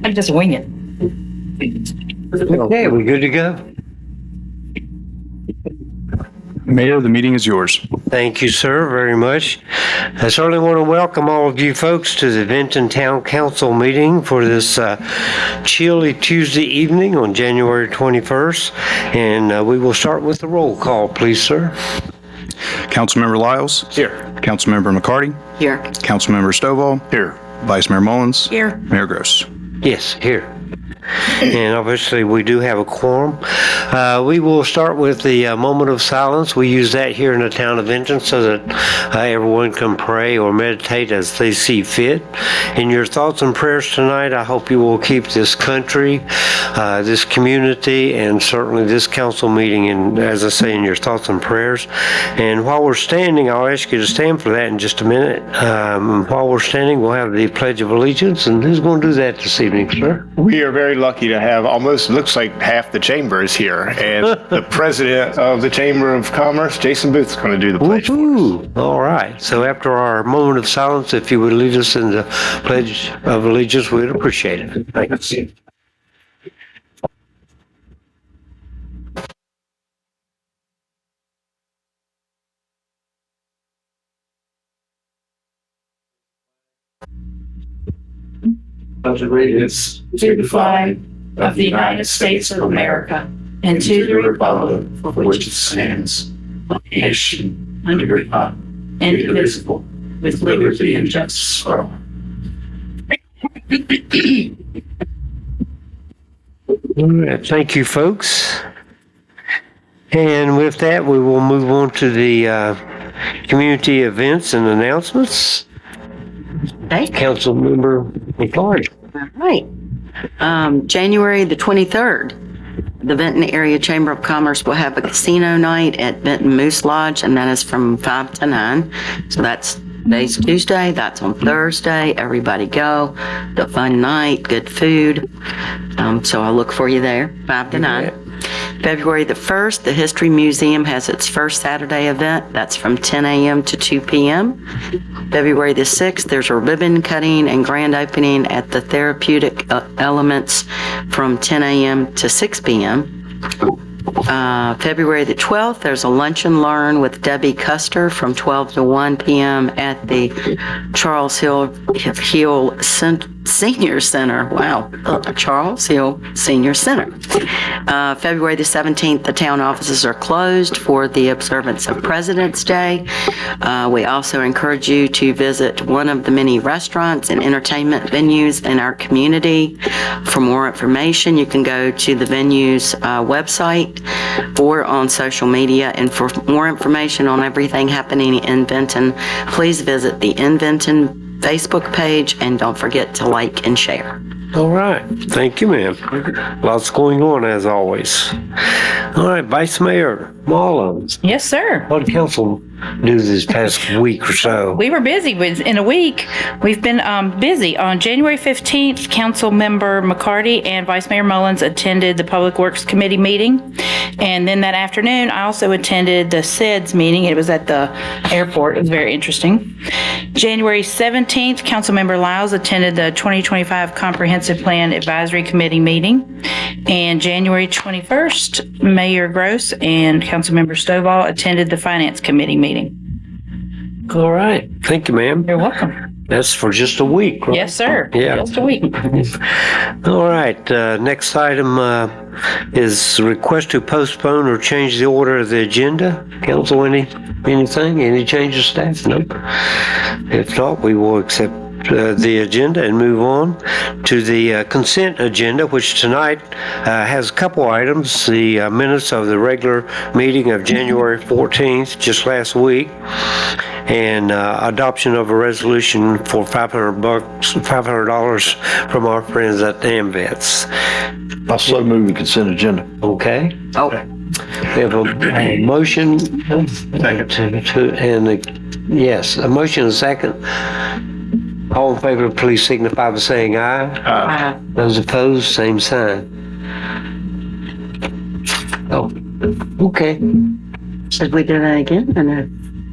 I just wing it. Okay, we good to go? Mayor, the meeting is yours. Thank you, sir, very much. I certainly want to welcome all of you folks to the Benton Town Council meeting for this chilly Tuesday evening on January 21st. And we will start with the roll call, please, sir. Councilmember Lyles. Here. Councilmember McCarty. Here. Councilmember Stovall. Here. Vice Mayor Mullins. Here. Mayor Gross. Yes, here. And obviously, we do have a quorum. We will start with the moment of silence. We use that here in the town of Benton so that everyone can pray or meditate as they see fit. In your thoughts and prayers tonight, I hope you will keep this country, this community, and certainly this council meeting, in, as I say, in your thoughts and prayers. And while we're standing, I'll ask you to stand for that in just a minute. While we're standing, we'll have the Pledge of Allegiance. And who's going to do that this evening, sir? We are very lucky to have almost, looks like half the chamber is here. And the president of the Chamber of Commerce, Jason Booth, is going to do the pledge. Woo-hoo. All right. So after our moment of silence, if you would lead us in the Pledge of Allegiance, we'd appreciate it. Thank you. Pledge allegiance to the flag of the United States of America and to the republic for which it stands, one nation, under God, indivisible, with liberty and justice for all. All right. Thank you, folks. And with that, we will move on to the community events and announcements. Okay. Councilmember McCarty. All right. January the 23rd, the Benton Area Chamber of Commerce will have a casino night at Benton Moose Lodge, and that is from 5 to 9. So that's today's Tuesday. That's on Thursday. Everybody go. The fun night, good food. So I'll look for you there, 5 to 9. February the 1st, the History Museum has its first Saturday event. That's from 10 a.m. to 2 p.m. February the 6th, there's a ribbon cutting and grand opening at the Therapeutic Elements from 10 a.m. to 6 p.m. February the 12th, there's a lunch and learn with Debbie Custer from 12 to 1 p.m. at the Charles Hill Senior Center. Wow, Charles Hill Senior Center. February the 17th, the town offices are closed for the observance of President's Day. We also encourage you to visit one of the many restaurants and entertainment venues in our community. For more information, you can go to the venue's website or on social media. And for more information on everything happening in Benton, please visit the In Benton Facebook page, and don't forget to like and share. All right. Thank you, ma'am. Lots going on, as always. All right, Vice Mayor Mullins. Yes, sir. What did council do this past week or so? We were busy in a week. We've been busy. On January 15th, Council Member McCarty and Vice Mayor Mullins attended the Public Works Committee meeting. And then that afternoon, I also attended the SEDS meeting. It was at the airport. It was very interesting. January 17th, Council Member Lyles attended the 2025 Comprehensive Plan Advisory Committee meeting. And January 21st, Mayor Gross and Councilmember Stovall attended the Finance Committee meeting. All right. Thank you, ma'am. You're welcome. That's for just a week, right? Yes, sir. Yeah. Just a week. All right. Next item is request to postpone or change the order of the agenda. Council, anything? Any changes, staff? Nope. If not, we will accept the agenda and move on to the consent agenda, which tonight has a couple items. The minutes of the regular meeting of January 14th, just last week, and adoption of a resolution for $500 from our friends at AMVETS. I'll so move the consent agenda. Okay. Oh, We have a motion yes, a motion and a second. All in favor, please signify by saying aye. Those opposed, same sign. Oh, okay. should we do that again or no?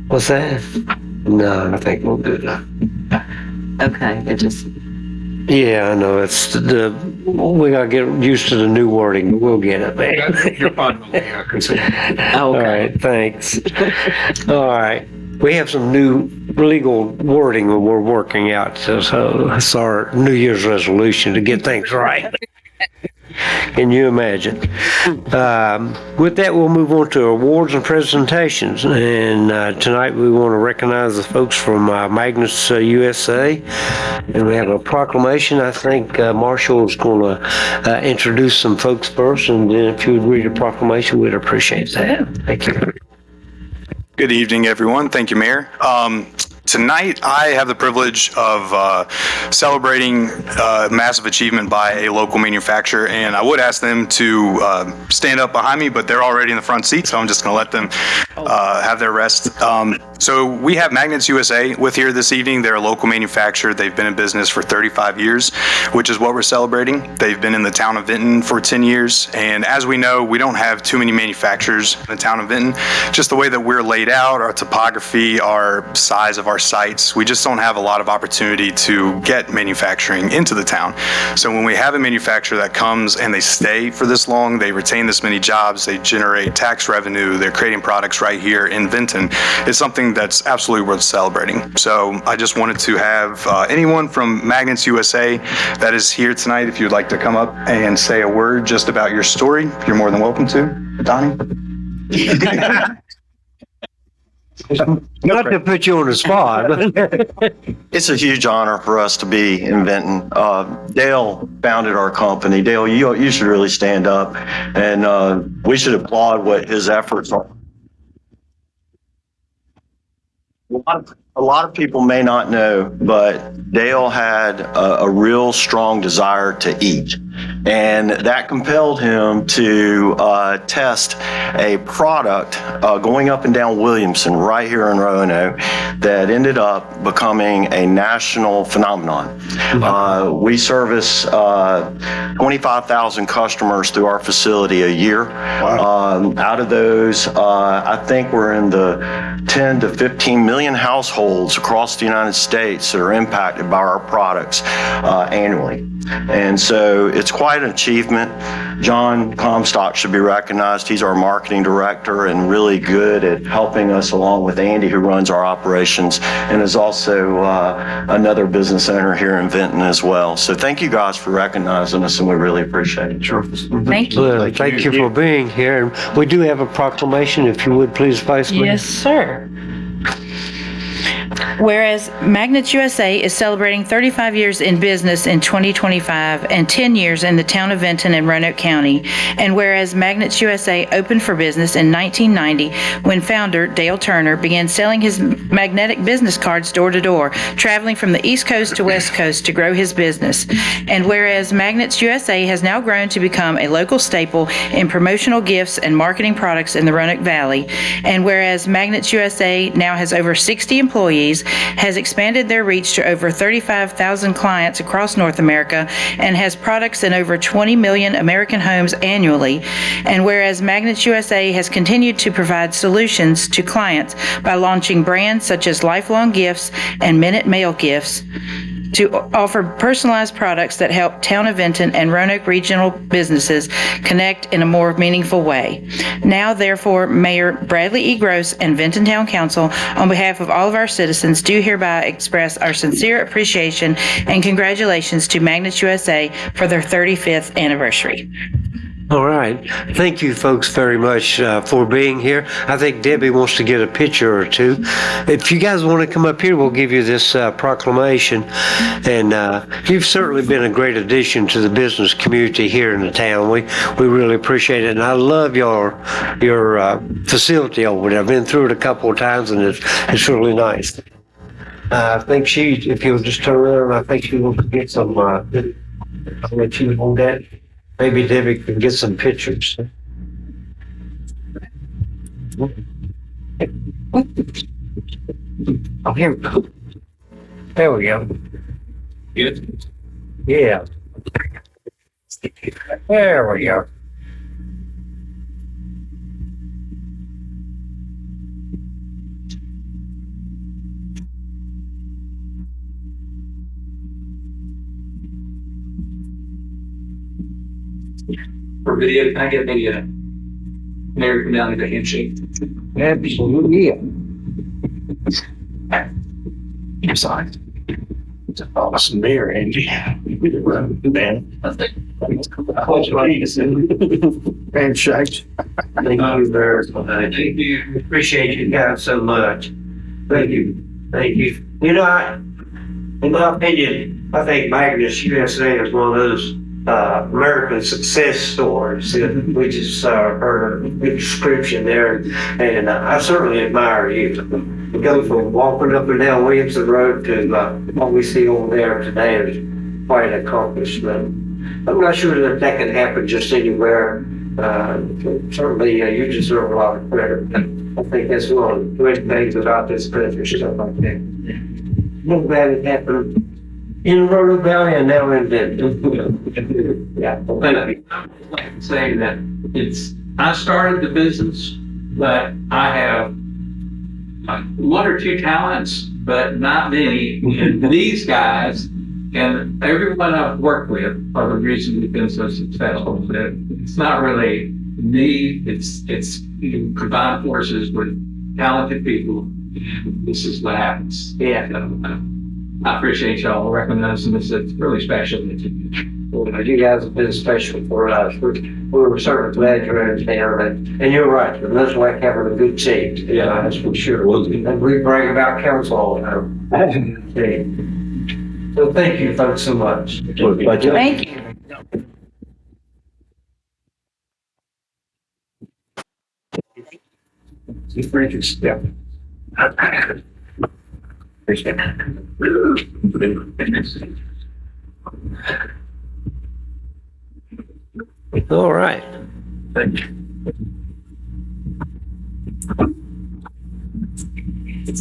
What's that? No, I think we'll do that. Okay, it just, Yeah, I know, we gotta get used to the new wording, but we'll get it, man. You're fine with the consent. All right, thanks. All right, we have some new legal wording that we're working out, so it's our New Year's resolution to get things right. Can you imagine? With that, we'll move on to awards and presentations. And tonight we want to recognize the folks from Magnus USA. And we have a proclamation. I think Marshall is going to introduce some folks first. And then if you would read a proclamation, we'd appreciate that. Thank you. Good evening, everyone. Thank you, Mayor. Tonight, I have the privilege of celebrating massive achievement by a local manufacturer, and I would ask them to stand up behind me, but they're already in the front seat, so I'm just going to let them have their rest. So we have Magnets USA with here this evening. They're a local manufacturer. They've been in business for 35 years, which is what we're celebrating. They've been in the town of Vinton for 10 years, and as we know, we don't have too many manufacturers in the town of Vinton. Just the way that we're laid out, our topography, our size of our sites, we just don't have a lot of opportunity to get manufacturing into the town. So when we have a manufacturer that comes and they stay for this long, they retain this many jobs, they generate tax revenue, they're creating products right here in Vinton, it's something that's absolutely worth celebrating. So I just wanted to have anyone from Magnets USA that is here tonight, if you'd like to come up and say a word just about your story, you're more than welcome to. Donnie? Not to put you on the spot, but It's a huge honor for us to be in Vinton. Dale founded our company. Dale, you should really stand up, and we should applaud what his efforts are. A lot of people may not know, but Dale had a real strong desire to eat. And that compelled him to test a product going up and down Williamson right here in Roanoke that ended up becoming a national phenomenon. We service 25,000 customers through our facility a year. Out of those, I think we're in the 10 to 15 million households across the United States that are impacted by our products annually. And so it's quite an achievement. John Comstock should be recognized. He's our marketing director and really good at helping us along with Andy, who runs our operations and is also another business owner here in Vinton as well. So thank you guys for recognizing us, and we really appreciate it. Sure. Thank you. well, thank you for being here. And we do have a proclamation, if you would please, Vice Mayor. Yes, sir. Whereas Magnets USA is celebrating 35 years in business in 2025 and 10 years in the town of Vinton and Roanoke County, and whereas Magnets USA opened for business in 1990 when founder Dale Turner began selling his magnetic business cards door to door, traveling from the East Coast to West Coast to grow his business, and whereas Magnets USA has now grown to become a local staple in promotional gifts and marketing products in the Roanoke Valley, and whereas Magnets USA now has over 60 employees, has expanded their reach to over 35,000 clients across North America, and has products in over 20 million American homes annually. And whereas Magnets USA has continued to provide solutions to clients by launching brands such as Lifelong Gifts and Minute Mail Gifts, to offer personalized products that help Town of Vinton and Roanoke regional businesses connect in a more meaningful way. Now, therefore, Mayor Bradley E. Gross and Vinton Town Council, on behalf of all of our citizens, do hereby express our sincere appreciation and congratulations to Magnets USA for their 35th anniversary. All right. Thank you, folks, very much for being here. I think Debbie wants to get a picture or two. If you guys want to come up here, we'll give you this proclamation. And you've certainly been a great addition to the business community here in the town. We really appreciate it. And I love your facility over there. I've been through it a couple of times, and it's really nice. I think if you'll just turn around, I think she will get some, I'll let you hold that. Maybe Debbie can get some pictures. Oh, here we go. There we go. Good? Yeah. There we go. For video, can I get maybe a Mayor come down and a handshake? Absolutely. Your side. It's an awesome mayor, Andy. Man. Handshakes. Thank you very much. Thank you. Appreciate you guys so much. Thank you. Thank you. You know, in my opinion, I think Magnus USA is one of those American success stories that we just heard a good description there, and I certainly admire you. To go from walking up and down Williamson Road to what we see over there today is quite an accomplishment. I'm not sure that can happen just anywhere. Certainly, you deserve a lot of credit. I think that's one of the great things about this country, stuff like that. I'm glad it happened in Roanoke Valley and now in Denton. Yeah. Well, thank you. I'd like to say that I started the business, but I have one or two talents, but not many. And these guys and everyone I've worked with are the reason we've been so successful. That it's not really me. It's you combine forces with talented people. This is what happens. Yeah. I appreciate y'all recognizing this. It's really special. You guys have been special for us. We're certainly glad you're in town, and you're right. It looks like having a good team. Yeah, that's for sure. And we brag about council all the time. Okay. So thank you folks so much. Thank you. Yeah. Appreciate it. All right. Thank you.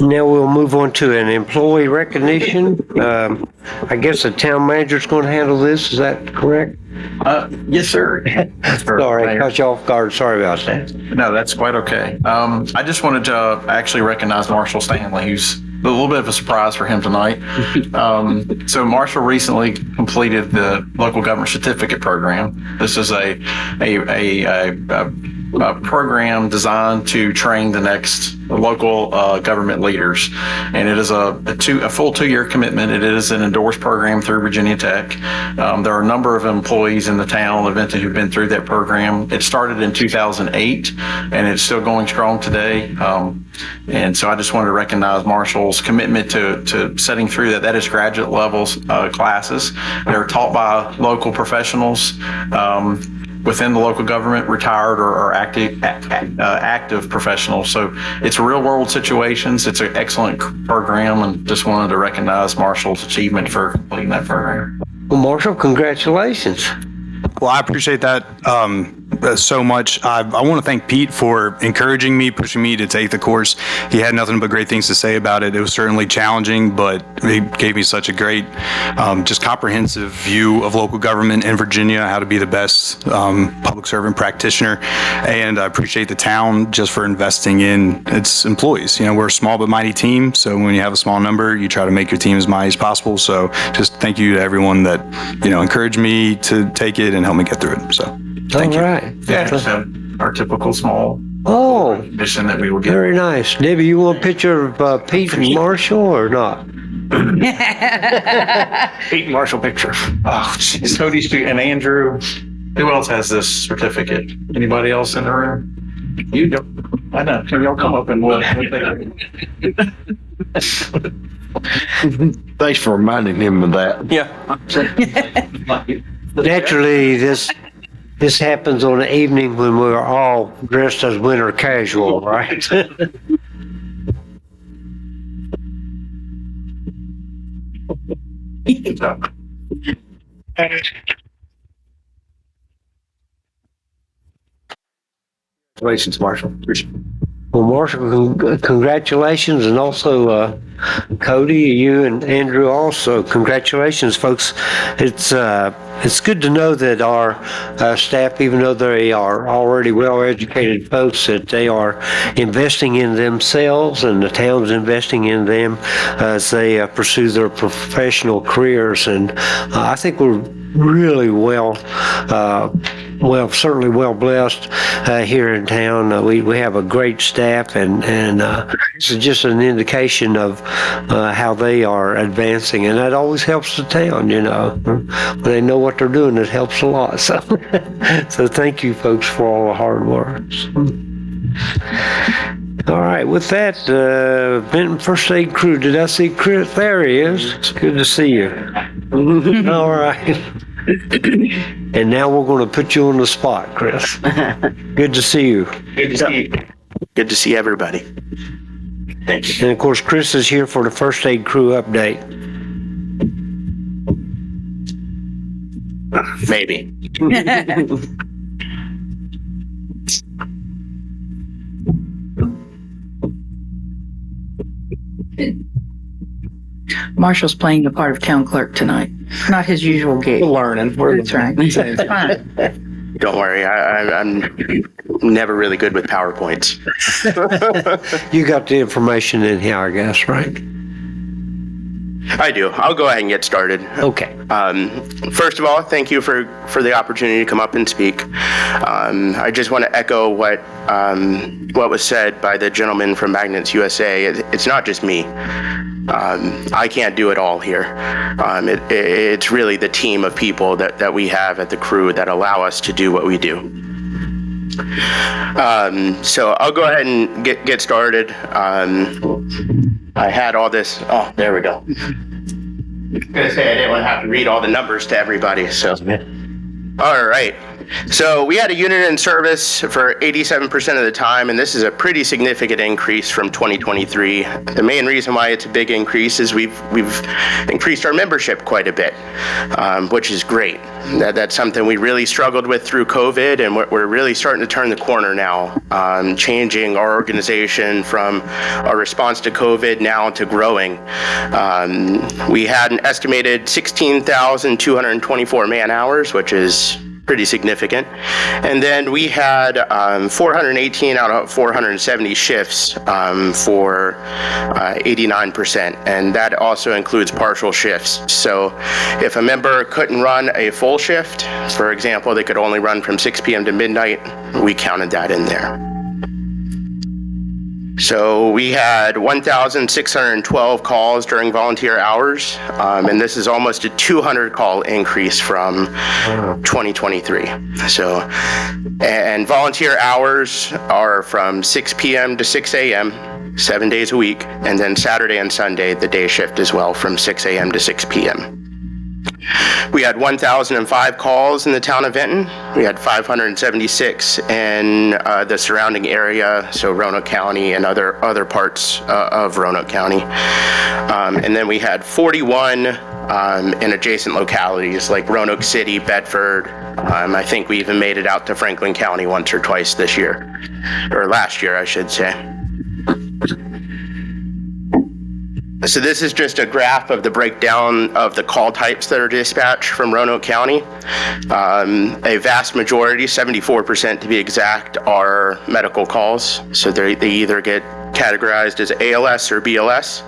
Now we'll move on to an employee recognition. I guess the town manager's going to handle this. Is that correct? Yes, sir. Sorry, caught you off guard. Sorry about that. No, that's quite okay. I just wanted to actually recognize Marshall Stanley, who's a little bit of a surprise for him tonight. So Marshall recently completed the local government certificate program. This is a program designed to train the next local government leaders, and it is a full 2-year commitment. It is an endorsed program through Virginia Tech. There are a number of employees in the town of Benton who've been through that program. It started in 2008, and it's still going strong today. And so I just wanted to recognize Marshall's commitment to setting through that. That is graduate levels classes. They're taught by local professionals within the local government, retired or active professionals. So it's real world situations. It's an excellent program, and just wanted to recognize Marshall's achievement for completing that program. Well, Marshall, congratulations. Well, I appreciate that so much. I want to thank Pete for encouraging me, pushing me to take the course. He had nothing but great things to say about it. It was certainly challenging, but he gave me such a great, just comprehensive view of local government in Virginia, how to be the best public servant practitioner. And I appreciate the town just for investing in its employees. You know, we're a small but mighty team, so when you have a small number, you try to make your team as mighty as possible. So just thank you to everyone that, encouraged me to take it and help me get through it. So thank you. All right. Yeah, just our typical small Oh, mission that we will get. very nice. Debbie, you want a picture of Pete and Marshall or not? Pete Marshall picture. Oh, geez. Cody Street and Andrew. Who else has this certificate? Anybody else in the room? You don't. I know. Can y'all come up and we'll Thanks for reminding him of that. Naturally, this happens on the evening when we're all dressed as winter casual, right? Congratulations, Marshall. Well, Marshall, congratulations, and also Cody, you and Andrew also, congratulations, folks. It's good to know that our staff, even though they are already well-educated folks, that they are investing in themselves, and the town's investing in them as they pursue their professional careers. And I think we're really well certainly well blessed here in town. We have a great staff, and this is just an indication of how they are advancing, and that always helps the town. When they know what they're doing, it helps a lot. So, so thank you, folks, for all the hard work. All right, with that, Benton First Aid Crew, did I see Chris? There he is. It's good to see you. All right. And now we're going to put you on the spot, Chris. Good to see you. Good to see you. Good to see everybody. Thank you. And of course, Chris is here for the First Aid Crew update. Maybe. Marshall's playing the part of town clerk tonight. Not his usual gig. We're learning. That's right. It's fine. Don't worry. I'm never really good with PowerPoints. You got the information in here, I guess, right? I do. I'll go ahead and get started. Okay. First of all, thank you for the opportunity to come up and speak. I just want to echo what was said by the gentleman from Magnets USA. It's not just me. I can't do it all here. It's really the team of people that we have at the crew that allow us to do what we do. So I'll go ahead and get started. I had all this. Oh, there we go. I was gonna say I didn't want to have to read all the numbers to everybody. So, all right. So we had a unit in service for 87% of the time, and this is a pretty significant increase from 2023. The main reason why it's a big increase is we've increased our membership quite a bit, which is great. That's something we really struggled with through COVID, and we're really starting to turn the corner now, changing our organization from our response to COVID now to growing. We had an estimated 16,224 man hours, which is pretty significant. And then we had 418 out of 470 shifts for 89%. And that also includes partial shifts. So if a member couldn't run a full shift, for example, they could only run from 6 p.m. to midnight, we counted that in there. So we had 1,612 calls during volunteer hours, and this is almost a 200 call increase from 2023. So, and volunteer hours are from 6 p.m. to 6 a.m., 7 days a week, and then Saturday and Sunday, the day shift as well, from 6 a.m. to 6 p.m. We had 1,005 calls in the town of Benton. We had 576 in the surrounding area, so Roanoke County and other parts of Roanoke County. And then we had 41 in adjacent localities like Roanoke City, Bedford. I think we even made it out to Franklin County once or twice this year, or last year, I should say. So this is just a graph of the breakdown of the call types that are dispatched from Roanoke County. A vast majority, 74% to be exact, are medical calls. So they either get categorized as ALS or BLS.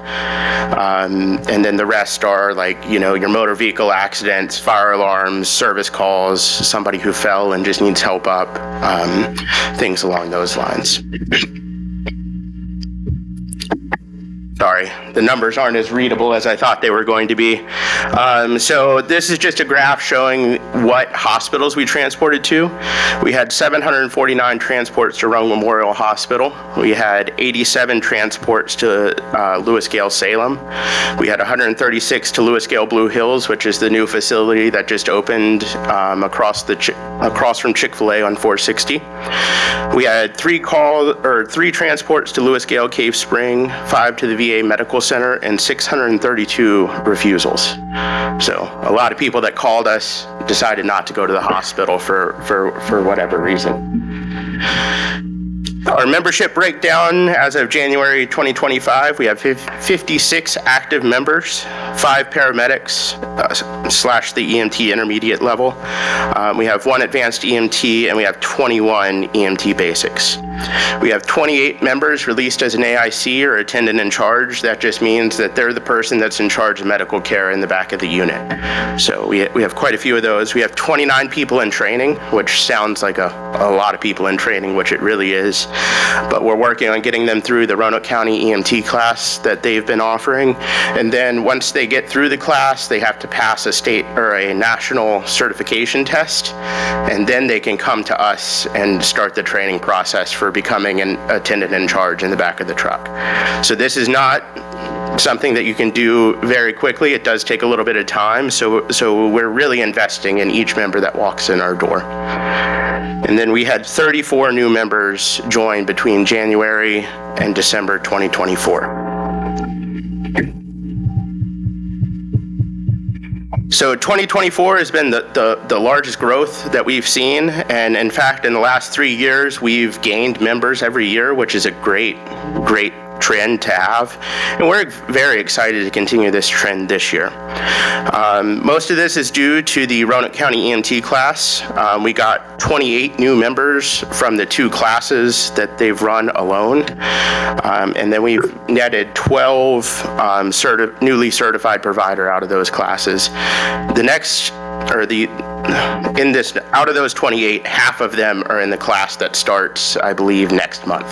And then the rest are like, your motor vehicle accidents, fire alarms, service calls, somebody who fell and just needs help up, things along those lines. Sorry, the numbers aren't as readable as I thought they were going to be. So this is just a graph showing what hospitals we transported to. We had 749 transports to Roanoke Memorial Hospital. We had 87 transports to Lewis Gale Salem. We had 136 to Lewis Gale Blue Hills, which is the new facility that just opened across from Chick-fil-A on 460. We had 3 transports to Lewis Gale Cave Spring, 5 to the VA Medical Center, and 632 refusals. So a lot of people that called us decided not to go to the hospital for whatever reason. Our membership breakdown as of January 2025, we have 56 active members, 5 paramedics / the EMT intermediate level. We have 1 advanced EMT, and we have 21 EMT basics. We have 28 members released as an AIC or attendant in charge. That just means that they're the person that's in charge of medical care in the back of the unit. So we have quite a few of those. We have 29 people in training, which sounds like a lot of people in training, which it really is. But we're working on getting them through the Roanoke County EMT class that they've been offering. And then once they get through the class, they have to pass a state or a national certification test. And then they can come to us and start the training process for becoming an attendant in charge in the back of the truck. So this is not something that you can do very quickly. It does take a little bit of time. So we're really investing in each member that walks in our door. And then we had 34 new members join between January and December 2024. So 2024 has been the largest growth that we've seen. And in fact, in the last 3 years, we've gained members every year, which is a great trend to have. And we're very excited to continue this trend this year. Most of this is due to the Roanoke County EMT class. We got 28 new members from the 2 classes that they've run alone. And then we've netted 12 newly certified provider out of those classes. Out of those 28, half of them are in the class that starts, I believe, next month,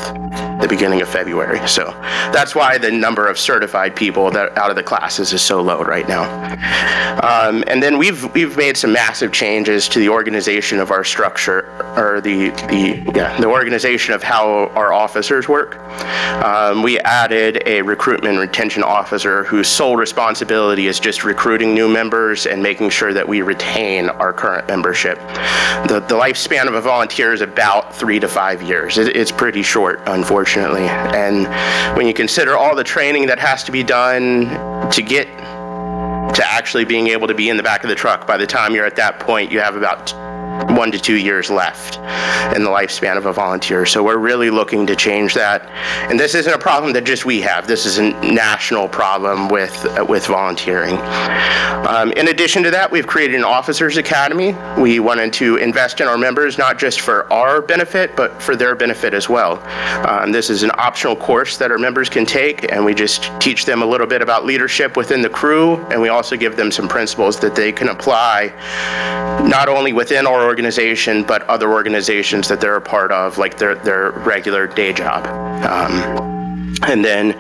the beginning of February. So that's why the number of certified people that out of the classes is so low right now. And then we've made some massive changes to the organization of our structure, or the organization of how our officers work. We added a recruitment and retention officer whose sole responsibility is just recruiting new members and making sure that we retain our current membership. The lifespan of a volunteer is about 3 to 5 years. It's pretty short, unfortunately. And when you consider all the training that has to be done to get to actually being able to be in the back of the truck, by the time you're at that point, you have about 1 to 2 years left in the lifespan of a volunteer. So we're really looking to change that. And this isn't a problem that just we have. This is a national problem with volunteering. In addition to that, we've created an officers academy. We wanted to invest in our members, not just for our benefit, but for their benefit as well. This is an optional course that our members can take, and we just teach them a little bit about leadership within the crew, and we also give them some principles that they can apply not only within our organization, but other organizations that they're a part of, like their regular day job. And then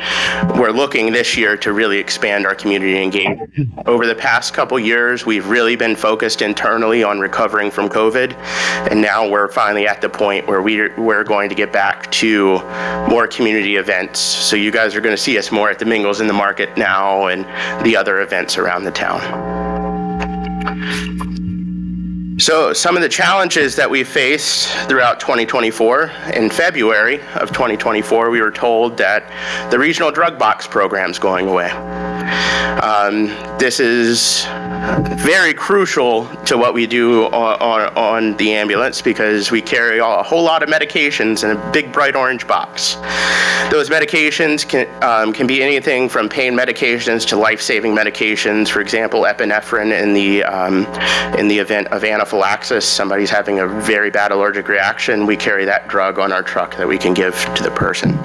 we're looking this year to really expand our community engagement. Over the past couple years, we've really been focused internally on recovering from COVID. And now we're finally at the point where we're going to get back to more community events. So you guys are going to see us more at the Mingles in the Market now and the other events around the town. So some of the challenges that we faced throughout 2024, in February of 2024, we were told that the regional drug box program is going away. This is very crucial to what we do on the ambulance, because we carry a whole lot of medications in a big bright orange box. Those medications can be anything from pain medications to life-saving medications. For example, epinephrine in the event of anaphylaxis, somebody's having a very bad allergic reaction, we carry that drug on our truck that we can give to the person.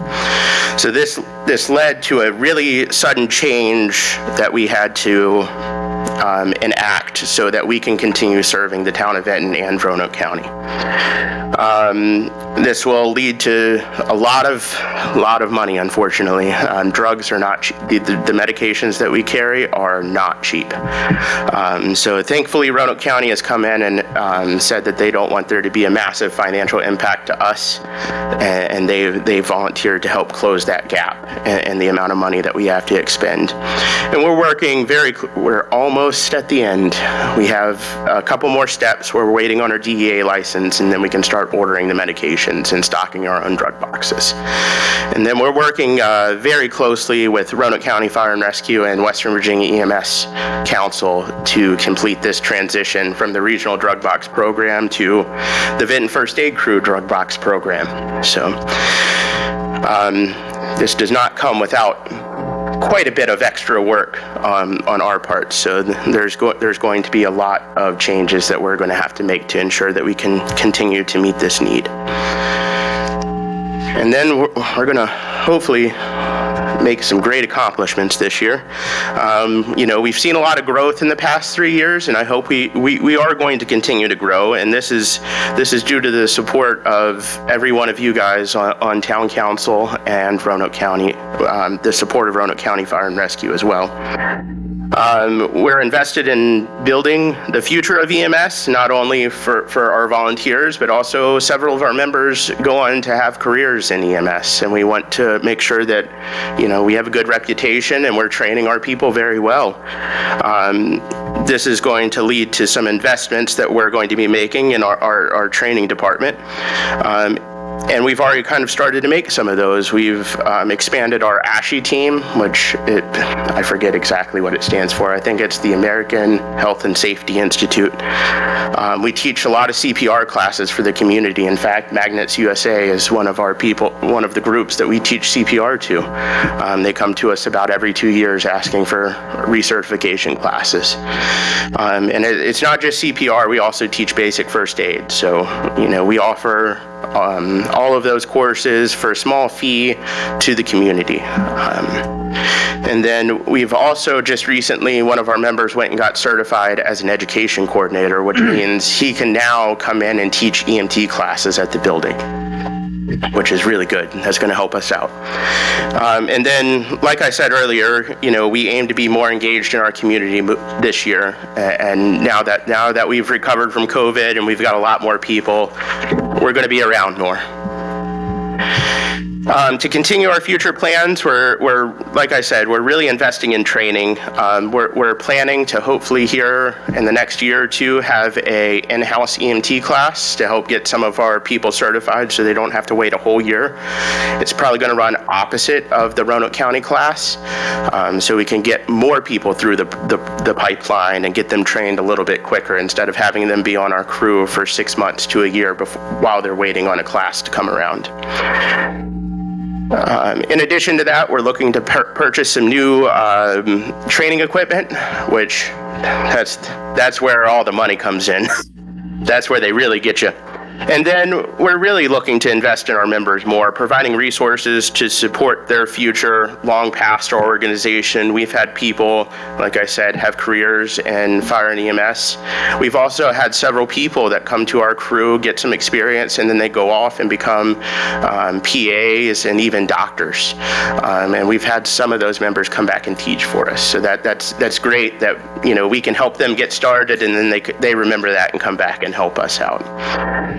So this led to a really sudden change that we had to enact so that we can continue serving the town of Benton and Roanoke County. This will lead to a lot of money, unfortunately. Drugs are not cheap. The medications that we carry are not cheap. So thankfully, Roanoke County has come in and said that they don't want there to be a massive financial impact to us, and they volunteered to help close that gap in the amount of money that we have to expend. And we're working we're almost at the end. We have a couple more steps. We're waiting on our DEA license, and then we can start ordering the medications and stocking our own drug boxes. And then we're working very closely with Roanoke County Fire and Rescue and Western Virginia EMS Council to complete this transition from the regional drug box program to the Benton First Aid Crew drug box program. So this does not come without quite a bit of extra work on our part. So there's going to be a lot of changes that we're going to have to make to ensure that we can continue to meet this need. And then we're going to hopefully make some great accomplishments this year. We've seen a lot of growth in the past 3 years, and I hope we are going to continue to grow. And this is due to the support of every one of you guys on Town Council and Roanoke County, the support of Roanoke County Fire and Rescue as well. We're invested in building the future of EMS, not only for our volunteers, but also several of our members go on to have careers in EMS. And we want to make sure that, we have a good reputation and we're training our people very well. This is going to lead to some investments that we're going to be making in our training department. And we've already kind of started to make some of those. We've expanded our ASHI team, which I forget exactly what it stands for. I think it's the American Health and Safety Institute. We teach a lot of CPR classes for the community. In fact, Magnets USA is one of the groups that we teach CPR to. They come to us about every 2 years asking for recertification classes. And it's not just CPR, we also teach basic first aid. So, we offer all of those courses for a small fee to the community. And then we've also just recently, one of our members went and got certified as an education coordinator, which means he can now come in and teach EMT classes at the building, which is really good. That's going to help us out. And then, like I said earlier, we aim to be more engaged in our community this year. And now that we've recovered from COVID and we've got a lot more people, we're going to be around more. To continue our future plans, we're like I said, we're really investing in training. We're planning to hopefully here in the next year or two have a in-house EMT class to help get some of our people certified so they don't have to wait a whole year. It's probably going to run opposite of the Roanoke County class, so we can get more people through the pipeline and get them trained a little bit quicker instead of having them be on our crew for 6 months to a year while they're waiting on a class to come around. In addition to that, we're looking to purchase some new training equipment, which that's where all the money comes in. That's where they really get you. And then we're really looking to invest in our members more, providing resources to support their future long past our organization. We've had people, like I said, have careers in fire and EMS. We've also had several people that come to our crew, get some experience, and then they go off and become PAs and even doctors. And we've had some of those members come back and teach for us. So that's great that we can help them get started, and then they remember that and come back and help us out.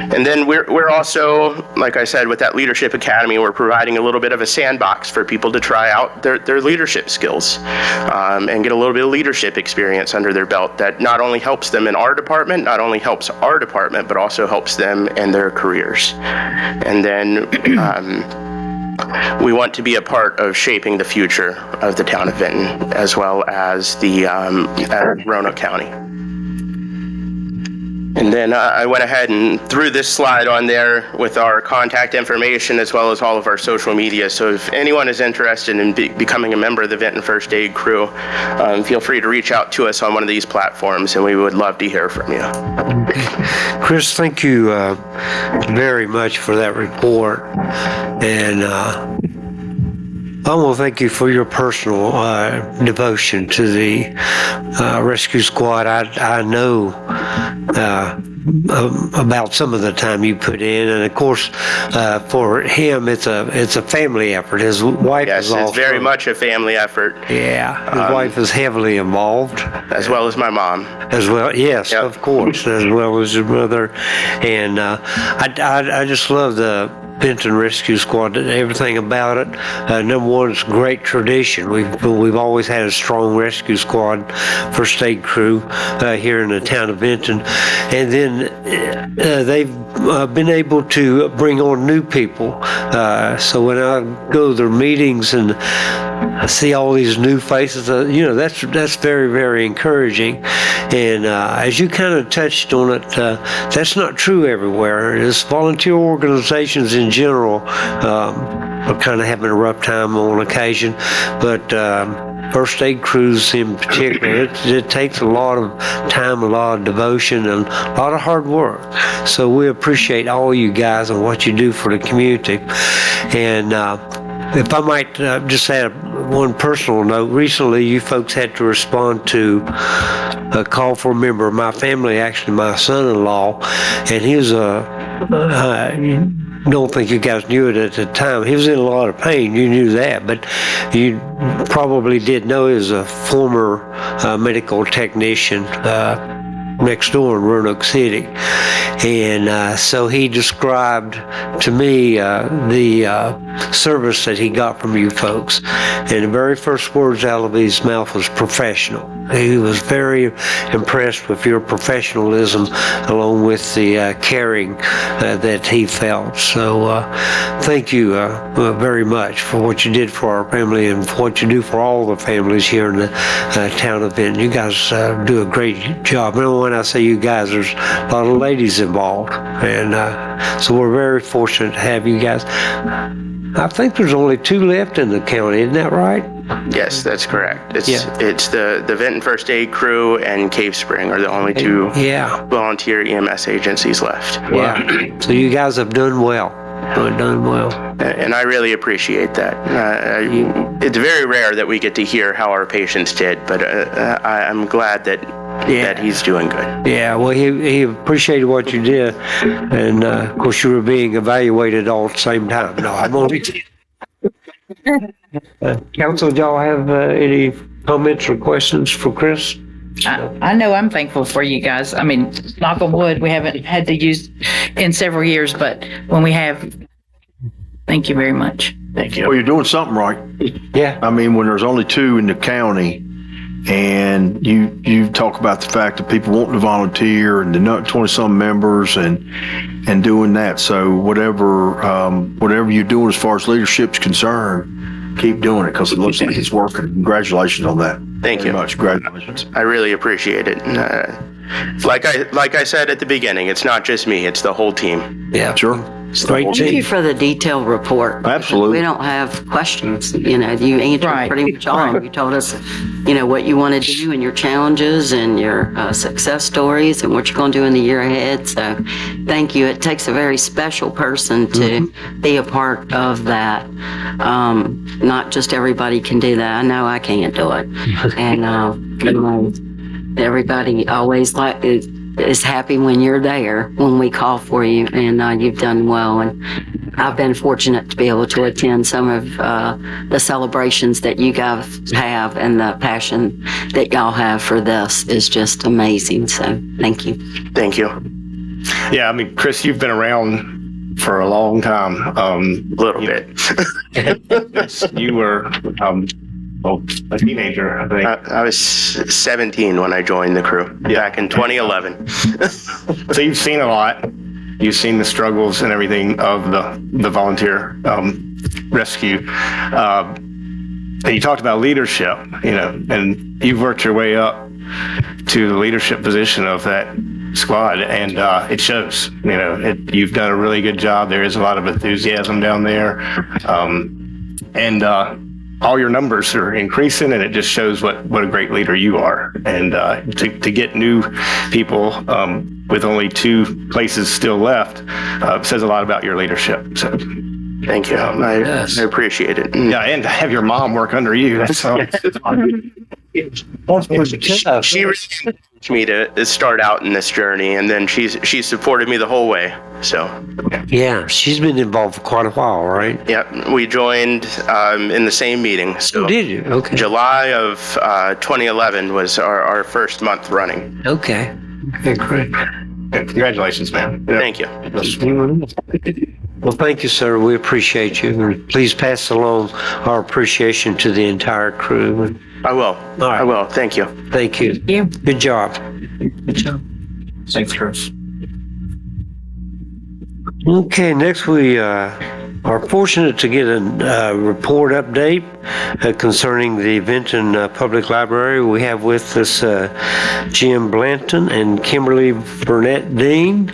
And then we're also, like I said, with that Leadership Academy, we're providing a little bit of a sandbox for people to try out their leadership skills and get a little bit of leadership experience under their belt that not only helps them in our department, but also helps them in their careers. And then we want to be a part of shaping the future of the town of Vinton as well as the Roanoke County. And then I went ahead and threw this slide on there with our contact information as well as all of our social media. So if anyone is interested in becoming a member of the Vinton First Aid crew, feel free to reach out to us on one of these platforms, and we would love to hear from you. Okay. Chris, thank you very much for that report. And I want to thank you for your personal devotion to the rescue squad. I know about some of the time you put in, and of course, for him, it's a family effort. His wife is also. Yes, it's very much a family effort. Yeah, his wife is heavily involved, as well as my mom. As well, yes, yep. Of course, as well as your mother, and I just love the Vinton Rescue Squad, everything about it. Number one, it's a great tradition. We've always had a strong rescue squad, first aid crew here in the town of Vinton, and then they've been able to bring on new people. So when I go to their meetings and I see all these new faces, that's very, very encouraging. And as you kind of touched on it, that's not true everywhere. There's volunteer organizations in general are kind of having a rough time on occasion. But first aid crews in particular, it takes a lot of time, a lot of devotion, and a lot of hard work. So we appreciate all you guys and what you do for the community. And if I might just add one personal note, recently you folks had to respond to a call for a member of my family, actually my son-in-law, and he was don't think you guys knew it at the time. He was in a lot of pain. You knew that, but you probably did know he was a former medical technician next door in Roanoke City. And so he described to me the service that he got from you folks. And the very first words out of his mouth was professional. He was very impressed with your professionalism along with the caring that he felt. So thank you very much for what you did for our family and for what you do for all the families here in the town of Benton. You guys do a great job. And when I say you guys, there's a lot of ladies involved. And so we're very fortunate to have you guys. I think there's only 2 left in the county, isn't that right? Yes, that's correct. It's the Benton First Aid Crew and Cave Spring are the only 2 volunteer EMS agencies left. Yeah. So you guys have done well. Done well. And I really appreciate that. It's very rare that we get to hear how our patients did, but I'm glad that he's doing good. Yeah, well, he appreciated what you did, and of course you were being evaluated all at the same time. No, I'm only Council, do y'all have any comments or questions for Chris? I know I'm thankful for you guys. I mean, knock on wood, we haven't had to use in several years, but when we have, thank you very much. Thank you. Well, you're doing something right. Yeah. I mean, when there's only 2 in the county, and you talk about the fact that people want to volunteer and the 20-some members and doing that. So whatever you're doing as far as leadership's concerned, keep doing it because it looks like it's working. Congratulations on that. Thank you. Very much. Congratulations. I really appreciate it. Like I said at the beginning, it's not just me; it's the whole team. Yeah, sure. Great Thank team. you for the detailed report. Absolutely. We don't have questions, you answered pretty much all of them. You told us, what you want to do and your challenges and your success stories and what you're going to do in the year ahead. So thank you. It takes a very special person to be a part of that. Not just everybody can do that. I know I can't do it. And, everybody always is happy when you're there, when we call for you, and you've done well. And I've been fortunate to be able to attend some of the celebrations that you guys have, and the passion that y'all have for this is just amazing. So thank you. Thank you. Yeah, I mean, Chris, you've been around for a long time. A little bit. You were a teenager, I think. I was 17 when I joined the crew back in 2011. So you've seen a lot. You've seen the struggles and everything of the volunteer rescue. And you talked about leadership, and you've worked your way up to the leadership position of that squad, and it shows. You've done a really good job. There is a lot of enthusiasm down there, and all your numbers are increasing, and it just shows what a great leader you are. And to get new people with only 2 places still left says a lot about your leadership. So thank you. I appreciate it. yeah, and to have your mom work under you, that's She encouraged me to start out in this journey, and then she supported me the whole way. So Yeah, she's been involved for quite a while, right? Yep, we joined in the same meeting. So Did you? Okay. July of 2011 was our first month running. Okay. Okay, great. congratulations, man. Thank you. Well, thank you, sir. We appreciate you. And please pass along our appreciation to the entire crew. I will. right. I will. Thank you. Thank you. you. Good job. Good job. Thanks, Chris. Okay, next we are fortunate to get a report update concerning the Benton Public Library. We have with us Jim Blanton and Kimberly Burnett Dean.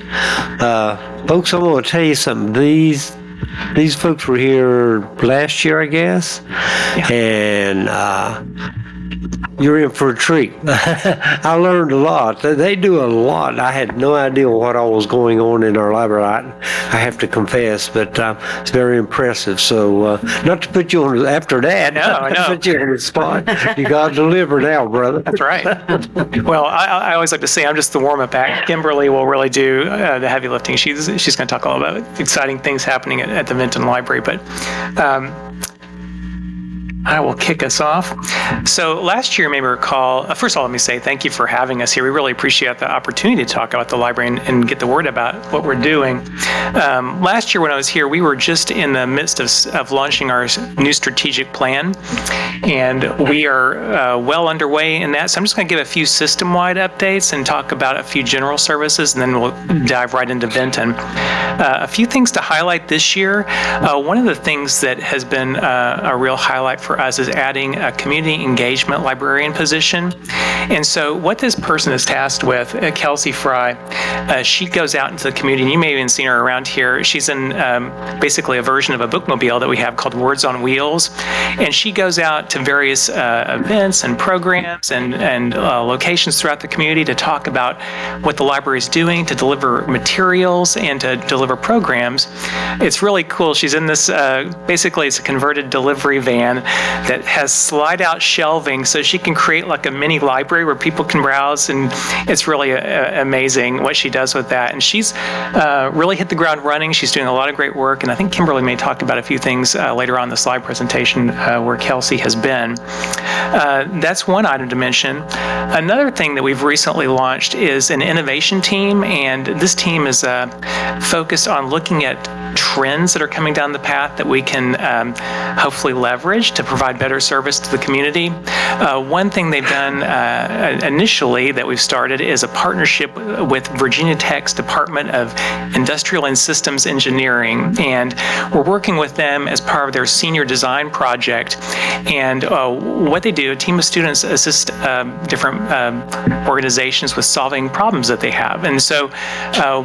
Folks, I'm going to tell you something. these folks were here last year, I guess, and you're in for a treat. I learned a lot. They do a lot. I had no idea what all was going on in our library. I have to confess, but it's very impressive. So, not to put you on after that. No. Put you on the spot. You got to deliver now, brother. That's right. Well, I always like to say I'm just the warm-up act. Kimberly will really do the heavy lifting. She's going to talk all about exciting things happening at the Vinton Library, but I will kick us off. So last year, you may recall, first of all, let me say thank you for having us here. We really appreciate the opportunity to talk about the library and get the word about what we're doing. Last year when I was here, we were just in the midst of launching our new strategic plan, and we are well underway in that. So I'm just going to give a few system-wide updates and talk about a few general services, and then we'll dive right into Vinton. A few things to highlight this year. One of the things that has been a real highlight for us is adding a community engagement librarian position. And so what this person is tasked with, Kelsey Fry, she goes out into the community, and you may have even seen her around here. She's in basically a version of a bookmobile that we have called Words on Wheels. And she goes out to various events and programs and locations throughout the community to talk about what the library is doing, to deliver materials and to deliver programs. It's really cool. She's in this, basically it's a converted delivery van that has slide-out shelving, so she can create like a mini library where people can browse, and it's really amazing what she does with that. And she's really hit the ground running. She's doing a lot of great work, and I think Kimberly may talk about a few things later on in the slide presentation where Kelsey has been. That's one item to mention. Another thing that we've recently launched is an innovation team, and this team is focused on looking at trends that are coming down the path that we can hopefully leverage to provide better service to the community. One thing they've done initially that we've started is a partnership with Virginia Tech's Department of Industrial and Systems Engineering, and we're working with them as part of their senior design project. And what they do, a team of students assist different organizations with solving problems that they have. And so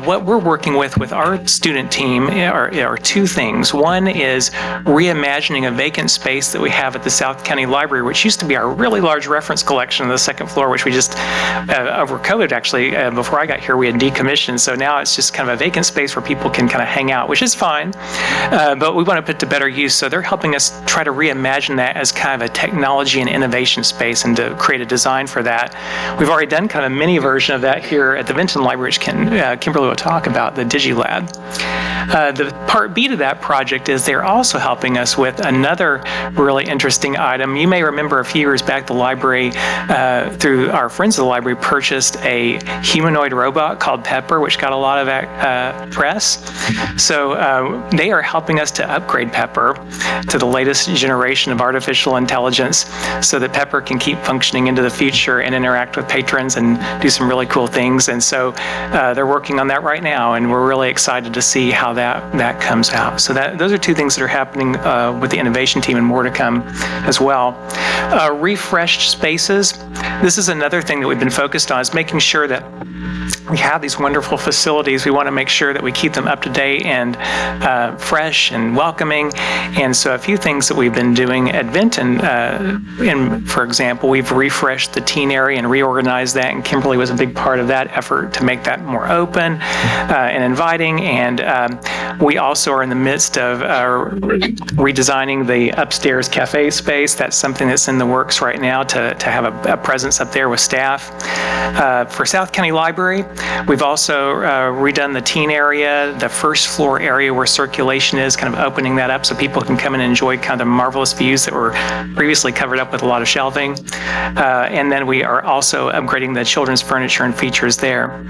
what we're working with our student team are two things. One is reimagining a vacant space that we have at the South County Library, which used to be our really large reference collection on the second floor, which we just, over COVID actually, before I got here, we had decommissioned. So now it's just kind of a vacant space where people can kind of hang out, which is fine, but we want to put to better use. So they're helping us try to reimagine that as kind of a technology and innovation space and to create a design for that. We've already done kind of a mini version of that here at the Vinton Library, which Kimberly will talk about, the DigiLab. The part B to that project is they're also helping us with another really interesting item. You may remember a few years back, the library, through our friends of the library, purchased a humanoid robot called Pepper, which got a lot of press. So they are helping us to upgrade Pepper to the latest generation of artificial intelligence so that Pepper can keep functioning into the future and interact with patrons and do some really cool things. And so they're working on that right now, and we're really excited to see how that comes out. So those are two things that are happening with the innovation team, and more to come as well. Refreshed spaces. This is another thing that we've been focused on, is making sure that we have these wonderful facilities. We want to make sure that we keep them up to date and fresh and welcoming. And so a few things that we've been doing at Vinton, for example, we've refreshed the teen area and reorganized that, and Kimberly was a big part of that effort to make that more open and inviting. And we also are in the midst of redesigning the upstairs cafe space. That's something that's in the works right now to have a presence up there with staff. For South County Library, we've also redone the teen area, the first floor area where circulation is, kind of opening that up so people can come and enjoy kind of the marvelous views that were previously covered up with a lot of shelving. And then we are also upgrading the children's furniture and features there.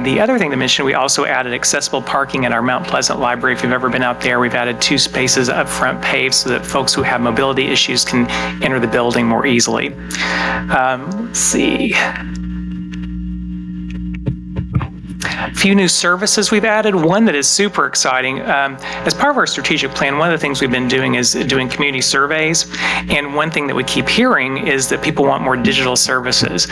The other thing to mention, we also added accessible parking at our Mount Pleasant Library. If you've ever been out there, we've added 2 spaces up front paved so that folks who have mobility issues can enter the building more easily. Let's see. few new services we've added. One that is super exciting. As part of our strategic plan, one of the things we've been doing is doing community surveys. And one thing that we keep hearing is that people want more digital services.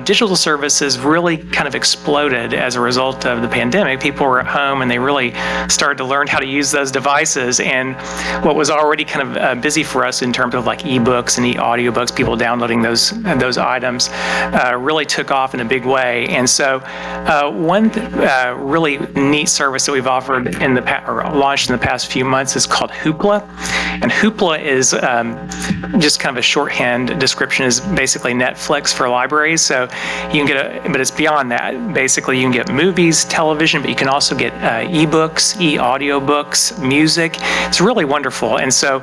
Digital services really kind of exploded as a result of the pandemic. People were at home and they really started to learn how to use those devices. And what was already kind of busy for us in terms of like ebooks and e-audiobooks, people downloading those items, really took off in a big way. And so one really neat service that we've offered or launched in the past few months is called Hoopla. And Hoopla is just kind of a shorthand description, is basically Netflix for libraries. So you can get but it's beyond that. Basically, you can get movies, television, but you can also get ebooks, e-audiobooks, music. It's really wonderful. And so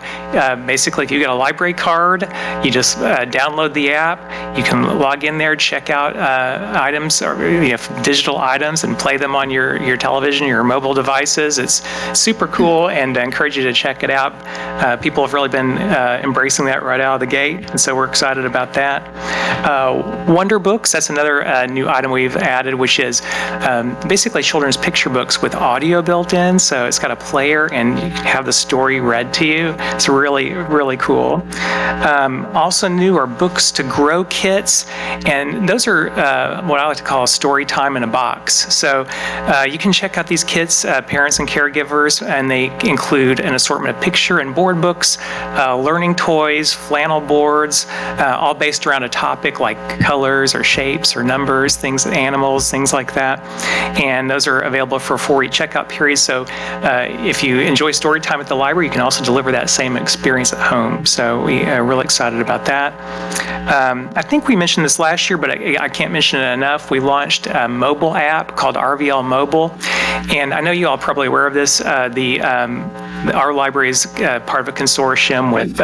basically, if you get a library card, you just download the app. You can log in there, check out items or digital items, and play them on your television, your mobile devices. It's super cool, and I encourage you to check it out. People have really been embracing that right out of the gate, and so we're excited about that. Wonder Books, that's another new item we've added, which is basically children's picture books with audio built in. So it's got a player, and you can have the story read to you. It's really, really cool. Also new are Books to Grow kits, and those are what I like to call story time in a box. So you can check out these kits, parents and caregivers, and they include an assortment of picture and board books, learning toys, flannel boards, all based around a topic like colors or shapes or numbers, things, animals, things like that. And those are available for a 4-week checkout period. So if you enjoy story time at the library, you can also deliver that same experience at home. So we are really excited about that. I think we mentioned this last year, but I can't mention it enough. We launched a mobile app called RVL Mobile. And I know you all are probably aware of this. Our library is part of a consortium with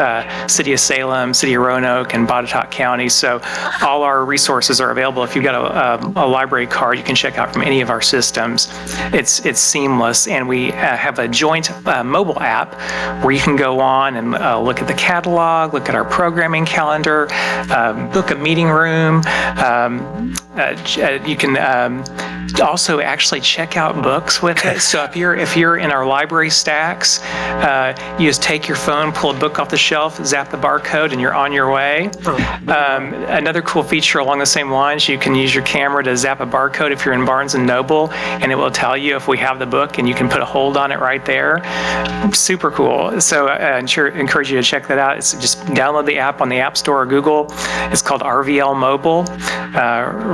City of Salem, City of Roanoke, and Botetourt County. So all our resources are available. If you've got a library card, you can check out from any of our systems. It's seamless, and we have a joint mobile app where you can go on and look at the catalog, look at our programming calendar, book a meeting room. You can also actually check out books with it. So if you're in our library stacks, you just take your phone, pull a book off the shelf, zap the barcode, and you're on your way. Another cool feature along the same lines, you can use your camera to zap a barcode if you're in Barnes & Noble, and it will tell you if we have the book, and you can put a hold on it right there. Super cool. So I encourage you to check that out. It's just download the app on the App Store or Google. It's called RVL Mobile.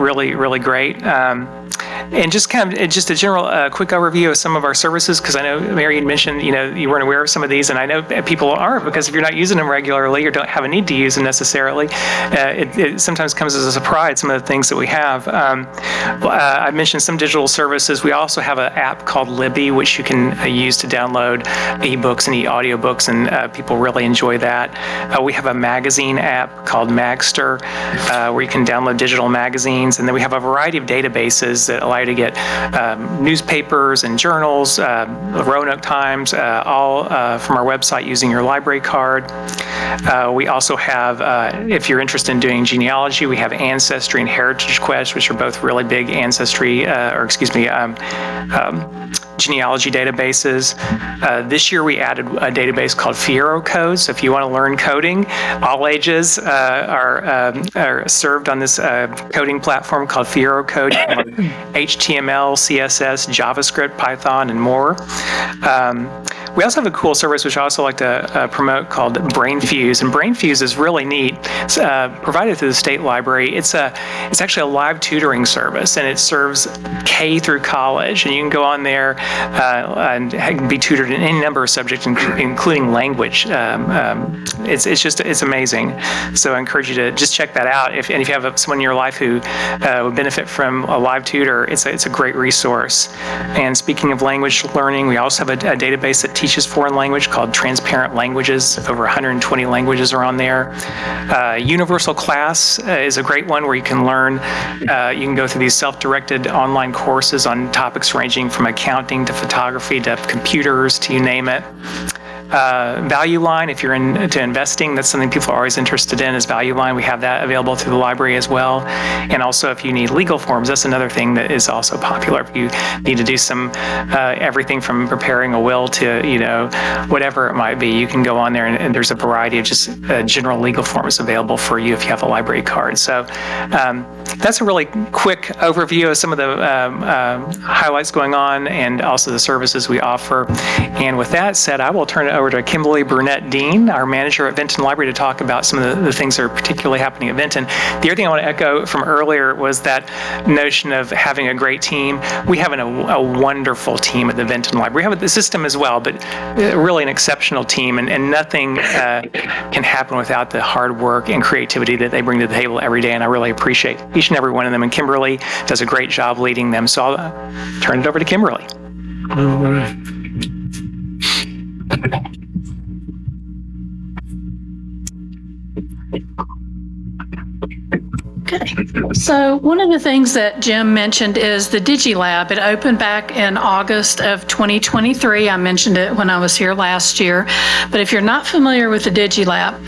Really, really great. And just a general quick overview of some of our services, because I know Mary had mentioned, you weren't aware of some of these, and I know people aren't, because if you're not using them regularly or don't have a need to use them necessarily, it sometimes comes as a surprise, some of the things that we have. I mentioned some digital services. We also have an app called Libby, which you can use to download ebooks and e-audiobooks, and people really enjoy that. We have a magazine app called Magster, where you can download digital magazines, and then we have a variety of databases that allow you to get newspapers and journals, Roanoke Times, all from our website using your library card. We also have, if you're interested in doing genealogy, we have Ancestry and Heritage Quest, which are both really big genealogy databases. This year we added a database called Fiero Code. So if you want to learn coding, all ages are served on this coding platform called Fiero Code. HTML, CSS, JavaScript, Python, and more. We also have a cool service which I also like to promote called BrainFuse, and BrainFuse is really neat. It's provided through the State Library. It's actually a live tutoring service, and it serves K through college, and you can go on there and be tutored in any number of subjects, including language. It's amazing. So I encourage you to just check that out. If you have someone in your life who would benefit from a live tutor, it's a great resource. And speaking of language learning, we also have a database that teaches foreign language called Transparent Languages. Over 120 languages are on there. Universal Class is a great one where you can learn. You can go through these self-directed online courses on topics ranging from accounting to photography to computers to you name it. Value Line, if you're into investing, that's something people are always interested in, is Value Line. We have that available through the library as well. And also, if you need legal forms, that's another thing that is also popular. If you need to do some everything from preparing a will to, whatever it might be, you can go on there and there's a variety of just general legal forms available for you if you have a library card. So that's a really quick overview of some of the highlights going on and also the services we offer. And with that said, I will turn it over to Kimberly Burnett-Dean, our manager at Vinton Library, to talk about some of the things that are particularly happening at Vinton. The other thing I want to echo from earlier was that notion of having a great team. We have a wonderful team at the Vinton Library. We have the system as well, but really an exceptional team, and nothing can happen without the hard work and creativity that they bring to the table every day, and I really appreciate each and every one of them, and Kimberly does a great job leading them, so I'll turn it over to Kimberly. All right. Okay. So one of the things that Jim mentioned is the DigiLab. It opened back in August of 2023. I mentioned it when I was here last year. But if you're not familiar with the DigiLab,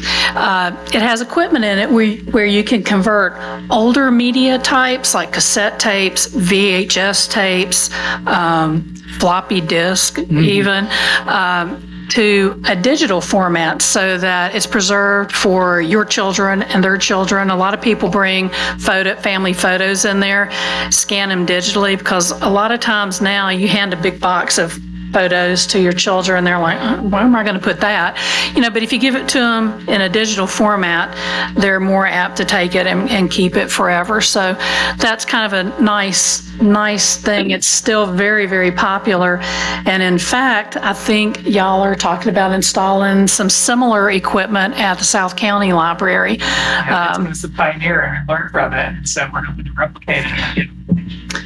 it has equipment in it where you can convert older media types like cassette tapes, VHS tapes, floppy disk even, to a digital format so that it's preserved for your children and their children. A lot of people bring family photos in there, scan them digitally, because a lot of times now you hand a big box of photos to your children, they're like, where am I going to put that? But if you give it to them in a digital format, they're more apt to take it and keep it forever. So that's kind of a nice thing. It's still very, very popular. And in fact, I think y'all are talking about installing some similar equipment at the South County Library. It was the pioneer and learned from it, so we're hoping to replicate it.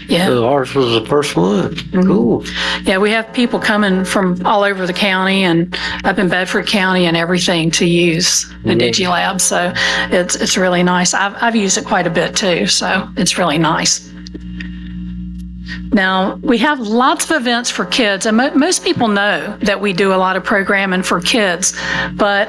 Yeah. So ours was the first one. Cool. Yeah, we have people coming from all over the county and up in Bedford County and everything to use the DigiLab. So it's really nice. I've used it quite a bit too, so it's really nice. Now, we have lots of events for kids, and most people know that we do a lot of programming for kids, but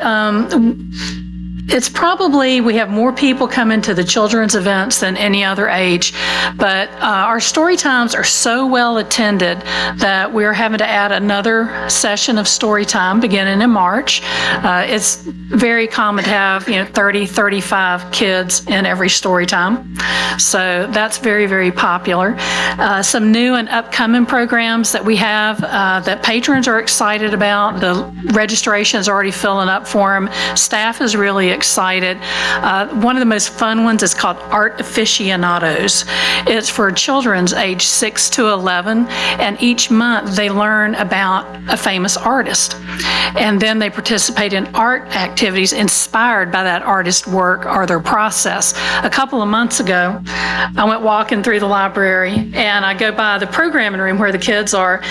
it's probably, we have more people come into the children's events than any other age, but our story times are so well attended that we're having to add another session of story time beginning in March. It's very common to have 30, 35 kids in every story time. So that's very, very popular. Some new and upcoming programs that we have that patrons are excited about. The registration is already filling up for them. Staff is really excited. One of the most fun ones is called Art Aficionados. It's for children's age 6 to 11, and each month they learn about a famous artist. And then they participate in art activities inspired by that artist's work or their process. A couple of months ago, I went walking through the library and I go by the programming room where the kids are,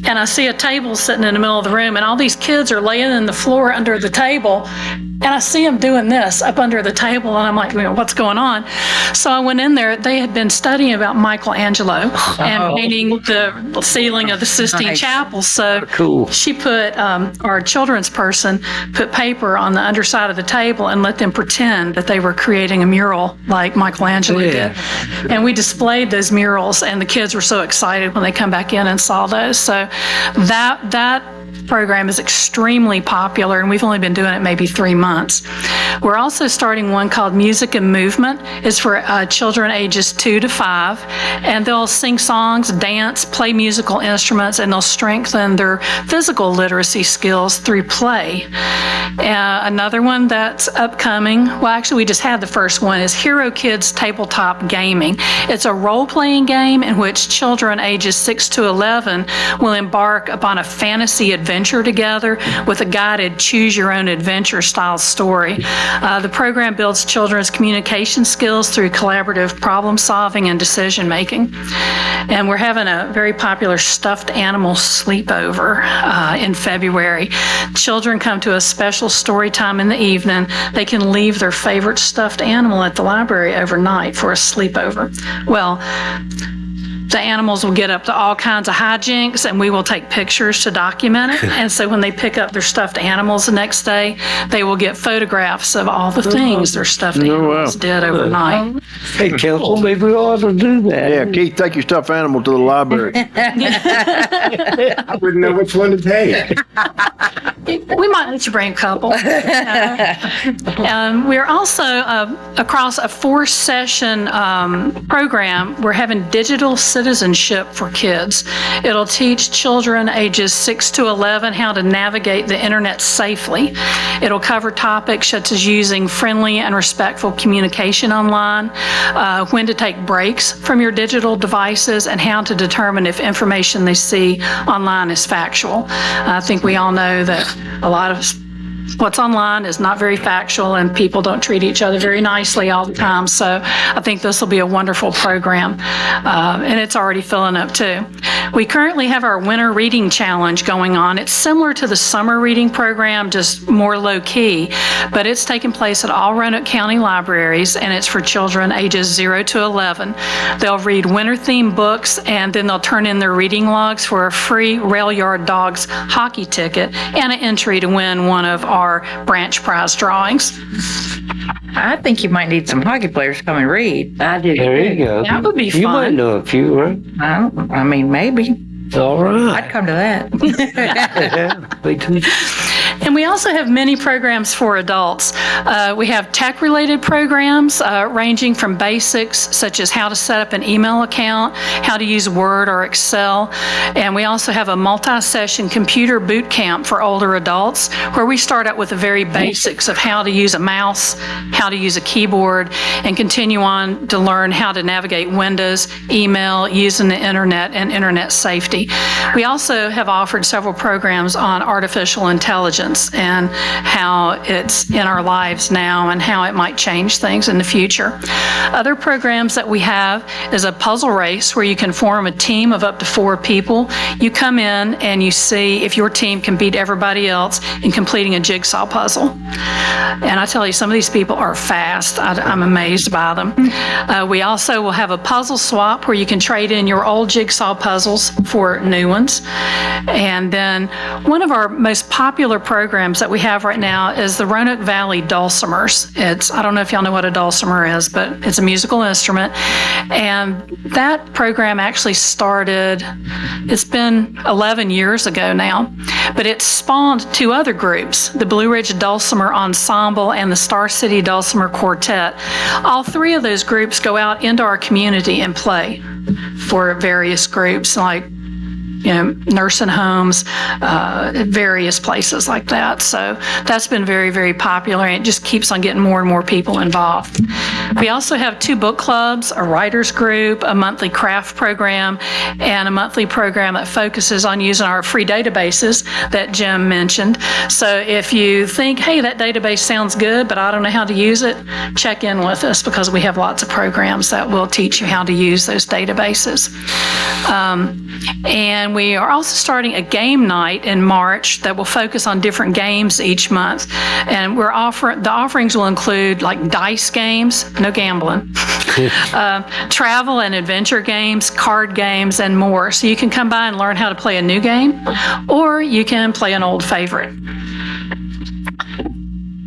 and I see a table sitting in the middle of the room, and all these kids are laying on the floor under the table. And I see them doing this up under the table, and I'm like, what's going on? So I went in there. They had been studying about Michelangelo and painting the ceiling of the Sistine Chapel. So Cool. she put, our children's person put paper on the underside of the table and let them pretend that they were creating a mural like Michelangelo did. And we displayed those murals, and the kids were so excited when they come back in and saw those. So that program is extremely popular, and we've only been doing it maybe 3 months. We're also starting one called Music and Movement. It's for children ages 2 to 5, and they'll sing songs, dance, play musical instruments, and they'll strengthen their physical literacy skills through play. Another one that's upcoming, well, actually we just had the first one, is Hero Kids Tabletop Gaming. It's a role-playing game in which children ages 6 to 11 will embark upon a fantasy adventure together with a guided choose-your-own-adventure style story. The program builds children's communication skills through collaborative problem-solving and decision-making. And we're having a very popular stuffed animal sleepover in February. Children come to a special story time in the evening. They can leave their favorite stuffed animal at the library overnight for a sleepover. Well, the animals will get up to all kinds of hijinks, and we will take pictures to document it. And so when they pick up their stuffed animals the next day, they will get photographs of all the things their stuffed animals did overnight. Hey, council, maybe we ought to do that. Yeah, Keith, take your stuffed animal to the library. I wouldn't know which one to take. We might let you bring a couple. We're also across a 4-session program. We're having digital citizenship for kids. It'll teach children ages 6 to 11 how to navigate the internet safely. It'll cover topics such as using friendly and respectful communication online, when to take breaks from your digital devices, and how to determine if information they see online is factual. I think we all know that a lot of what's online is not very factual, and people don't treat each other very nicely all the time. So I think this will be a wonderful program, and it's already filling up too. We currently have our Winter Reading Challenge going on. It's similar to the summer reading program, just more low key, but it's taking place at all Roanoke County libraries, and it's for children ages 0 to 11. They'll read winter-themed books, and then they'll turn in their reading logs for a free Rail Yard Dogs hockey ticket and an entry to win one of our branch prize drawings. I think you might need some hockey players to come and read. I do. There you go. That would be You might fun. know a few, right? I mean, maybe. All right. I'd come to that. Yeah, me too. And we also have many programs for adults. We have tech-related programs ranging from basics such as how to set up an email account, how to use Word or Excel. And we also have a multi-session computer boot camp for older adults where we start out with the very basics of how to use a mouse, how to use a keyboard, and continue on to learn how to navigate Windows, email, using the internet, and internet safety. We also have offered several programs on artificial intelligence and how it's in our lives now and how it might change things in the future. Other programs that we have is a puzzle race where you can form a team of up to 4 people. You come in and you see if your team can beat everybody else in completing a jigsaw puzzle. And I tell you, some of these people are fast. I'm amazed by them. We also will have a puzzle swap where you can trade in your old jigsaw puzzles for new ones. And then one of our most popular programs that we have right now is the Roanoke Valley Dulcimers. I don't know if y'all know what a dulcimer is, but it's a musical instrument. And that program actually started, it's been 11 years ago now, but it spawned 2 other groups, the Blue Ridge Dulcimer Ensemble and the Star City Dulcimer Quartet. All 3 of those groups go out into our community and play for various groups like nursing homes, various places like that. So that's been very, very popular, and it just keeps on getting more and more people involved. We also have 2 book clubs, a writers group, a monthly craft program, and a monthly program that focuses on using our free databases that Jim mentioned. So if you think, hey, that database sounds good, but I don't know how to use it, check in with us because we have lots of programs that will teach you how to use those databases. And we are also starting a game night in March that will focus on different games each month. And the offerings will include like dice games, no gambling, travel and adventure games, card games, and more. So you can come by and learn how to play a new game, or you can play an old favorite.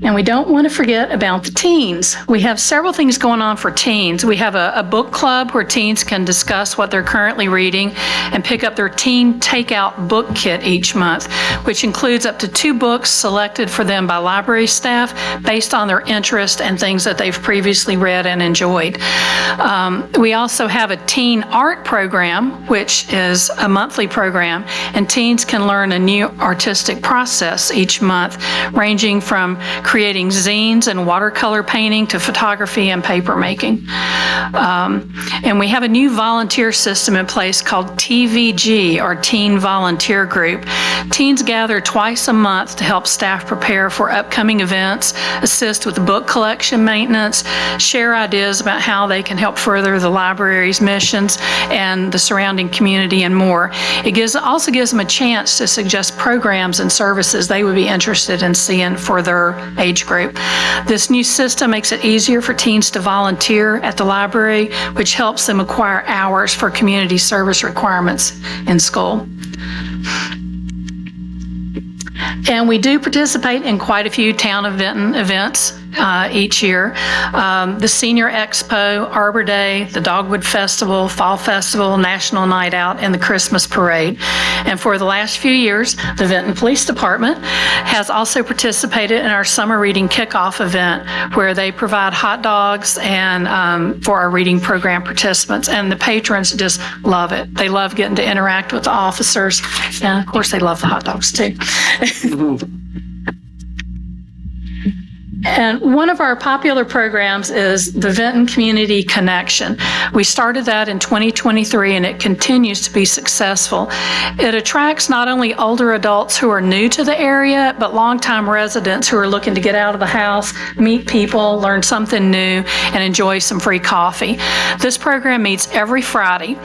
And we don't want to forget about the teens. We have several things going on for teens. We have a book club where teens can discuss what they're currently reading and pick up their teen takeout book kit each month, which includes up to 2 books selected for them by library staff based on their interest and things that they've previously read and enjoyed. We also have a teen art program, which is a monthly program, and teens can learn a new artistic process each month, ranging from creating zines and watercolor painting to photography and paper making. And we have a new volunteer system in place called TVG, or Teen Volunteer Group. Teens gather twice a month to help staff prepare for upcoming events, assist with book collection maintenance, share ideas about how they can help further the library's missions and the surrounding community, and more. It also gives them a chance to suggest programs and services they would be interested in seeing for their age group. This new system makes it easier for teens to volunteer at the library, which helps them acquire hours for community service requirements in school. And we do participate in quite a few Town of Benton events each year. The Senior Expo, Arbor Day, the Dogwood Festival, Fall Festival, National Night Out, and the Christmas Parade. And for the last few years, the Benton Police Department has also participated in our summer reading kickoff event, where they provide hot dogs and for our reading program participants. And the patrons just love it. They love getting to interact with the officers. And of course, they love the hot dogs too. And one of our popular programs is the Benton Community Connection. We started that in 2023, and it continues to be successful. It attracts not only older adults who are new to the area, but longtime residents who are looking to get out of the house, meet people, learn something new, and enjoy some free coffee. This program meets every Friday.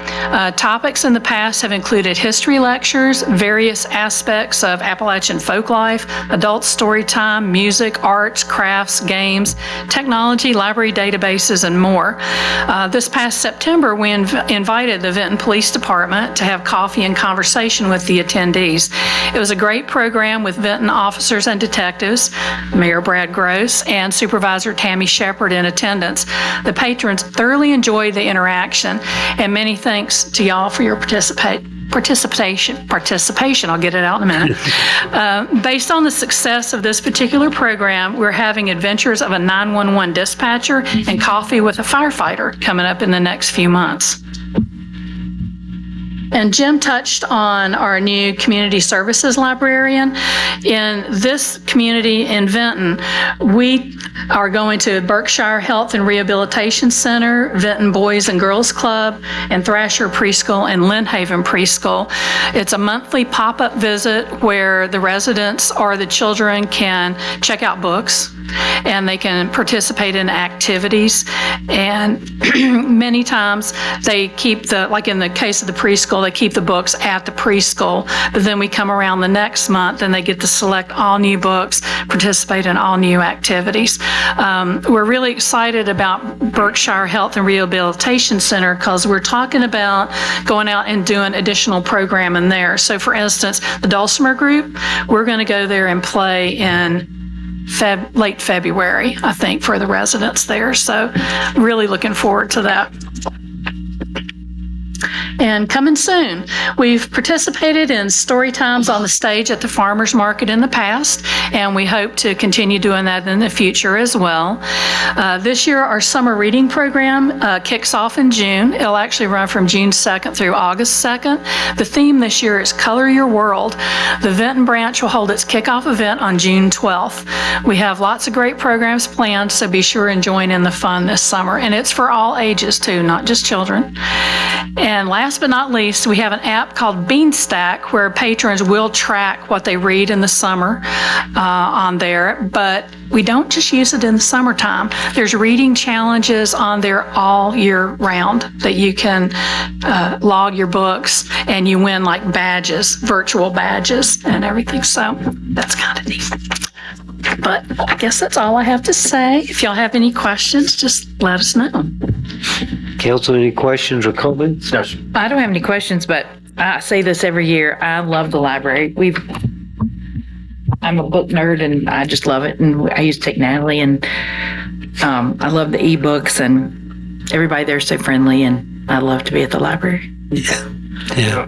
Topics in the past have included history lectures, various aspects of Appalachian folk life, adult story time, music, arts, crafts, games, technology, library databases, and more. This past September, we invited the Benton Police Department to have coffee and conversation with the attendees. It was a great program with Benton officers and detectives, Mayor Brad Gross, and Supervisor Tammy Shepard in attendance. The patrons thoroughly enjoyed the interaction, and many thanks to y'all for your participation. I'll get it out in a minute. Based on the success of this particular program, we're having adventures of a 911 dispatcher and coffee with a firefighter coming up in the next few months. And Jim touched on our new community services librarian. In this community in Benton, we are going to Berkshire Health and Rehabilitation Center, Benton Boys and Girls Club, and Thrasher Preschool and Lynn-Haven Preschool. It's a monthly pop-up visit where the residents or the children can check out books, and they can participate in activities. And many times they keep like in the case of the preschool, they keep the books at the preschool, but then we come around the next month and they get to select all new books, participate in all new activities. We're really excited about Berkshire Health and Rehabilitation Center because we're talking about going out and doing additional programming there. So for instance, the Dulcimer Group, we're going to go there and play in late February, I think, for the residents there. So really looking forward to that. And coming soon, we've participated in story times on the stage at the farmers market in the past, and we hope to continue doing that in the future as well. This year, our summer reading program kicks off in June. It'll actually run from June 2nd through August 2nd. The theme this year is Color Your World. The Benton branch will hold its kickoff event on June 12th. We have lots of great programs planned, so be sure and join in the fun this summer. And it's for all ages too, not just children. And last but not least, we have an app called Beanstack where patrons will track what they read in the summer on there, but we don't just use it in the summertime. There's reading challenges on there all year round that you can log your books, and you win like badges, virtual badges and everything. So that's kind of neat. But I guess that's all I have to say. If y'all have any questions, just let us know. Council, any questions or comments? Yes. I don't have any questions, but I say this every year. I love the library. I'm a book nerd and I just love it. And I used to take Natalie, and I love the ebooks, and everybody there's so friendly, and I love to be at the library. Yeah.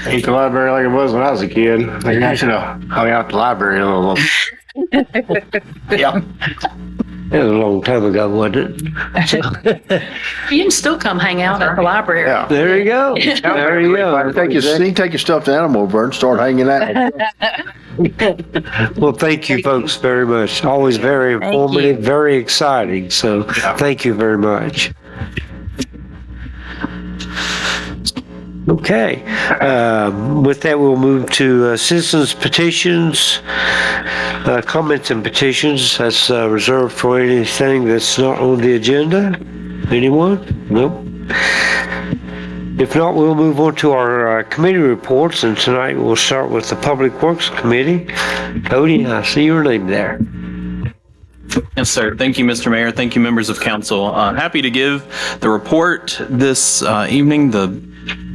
Ain't the library like it was when I was a kid. Maybe I should have hung out at the library a little. Yep. That was a long time ago, wasn't it? You can still come hang out at the library. Yeah. There you go. There you go. Take your stuffed animal over and start hanging out. Well, thank you folks very much. Always very informative, very exciting. So thank you very much. Okay. With that, we'll move to citizens petitions, comments and petitions. That's reserved for anything that's not on the agenda. Anyone? Nope. If not, we'll move on to our committee reports, and tonight we'll start with the Public Works Committee. Cody, I see your name there. Yes, sir. Thank you, Mr. Mayor. Thank you, members of council. Happy to give the report this evening. The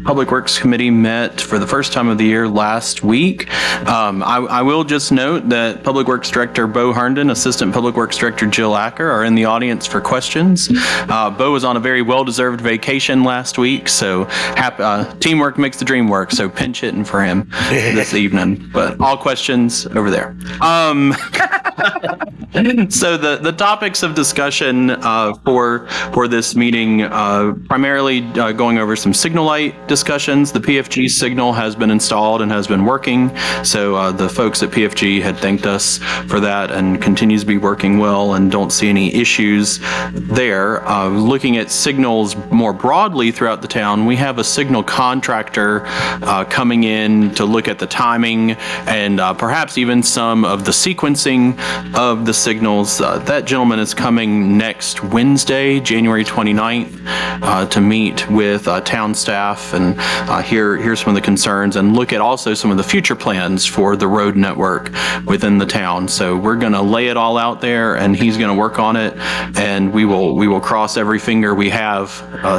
Public Works Committee met for the first time of the year last week. I will just note that Public Works Director Bo Herndon, Assistant Public Works Director Jill Acker are in the audience for questions. Bo was on a very well-deserved vacation last week, so teamwork makes the dream work, so pinch hitting for him this evening. But all questions over there. So the topics of discussion for this meeting, primarily going over some signal light discussions. The PFG signal has been installed and has been working. So the folks at PFG had thanked us for that and continues to be working well and don't see any issues there. Looking at signals more broadly throughout the town, we have a signal contractor coming in to look at the timing and perhaps even some of the sequencing of the signals. That gentleman is coming next Wednesday, January 29th, to meet with town staff and hear some of the concerns and look at also some of the future plans for the road network within the town. So we're going to lay it all out there and he's going to work on it, and we will cross every finger we have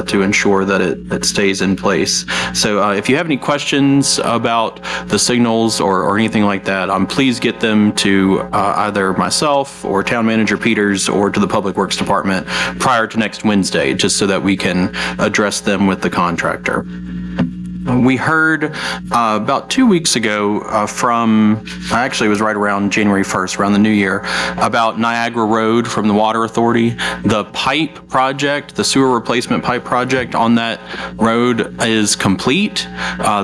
to ensure that it stays in place. So if you have any questions about the signals or anything like that, please get them to either myself or Town Manager Peters or to the Public Works Department prior to next Wednesday, just so that we can address them with the contractor. We heard about 2 weeks ago actually it was right around January 1st, around the new year, about Niagara Road from the Water Authority. The pipe project, the sewer replacement pipe project on that road is complete.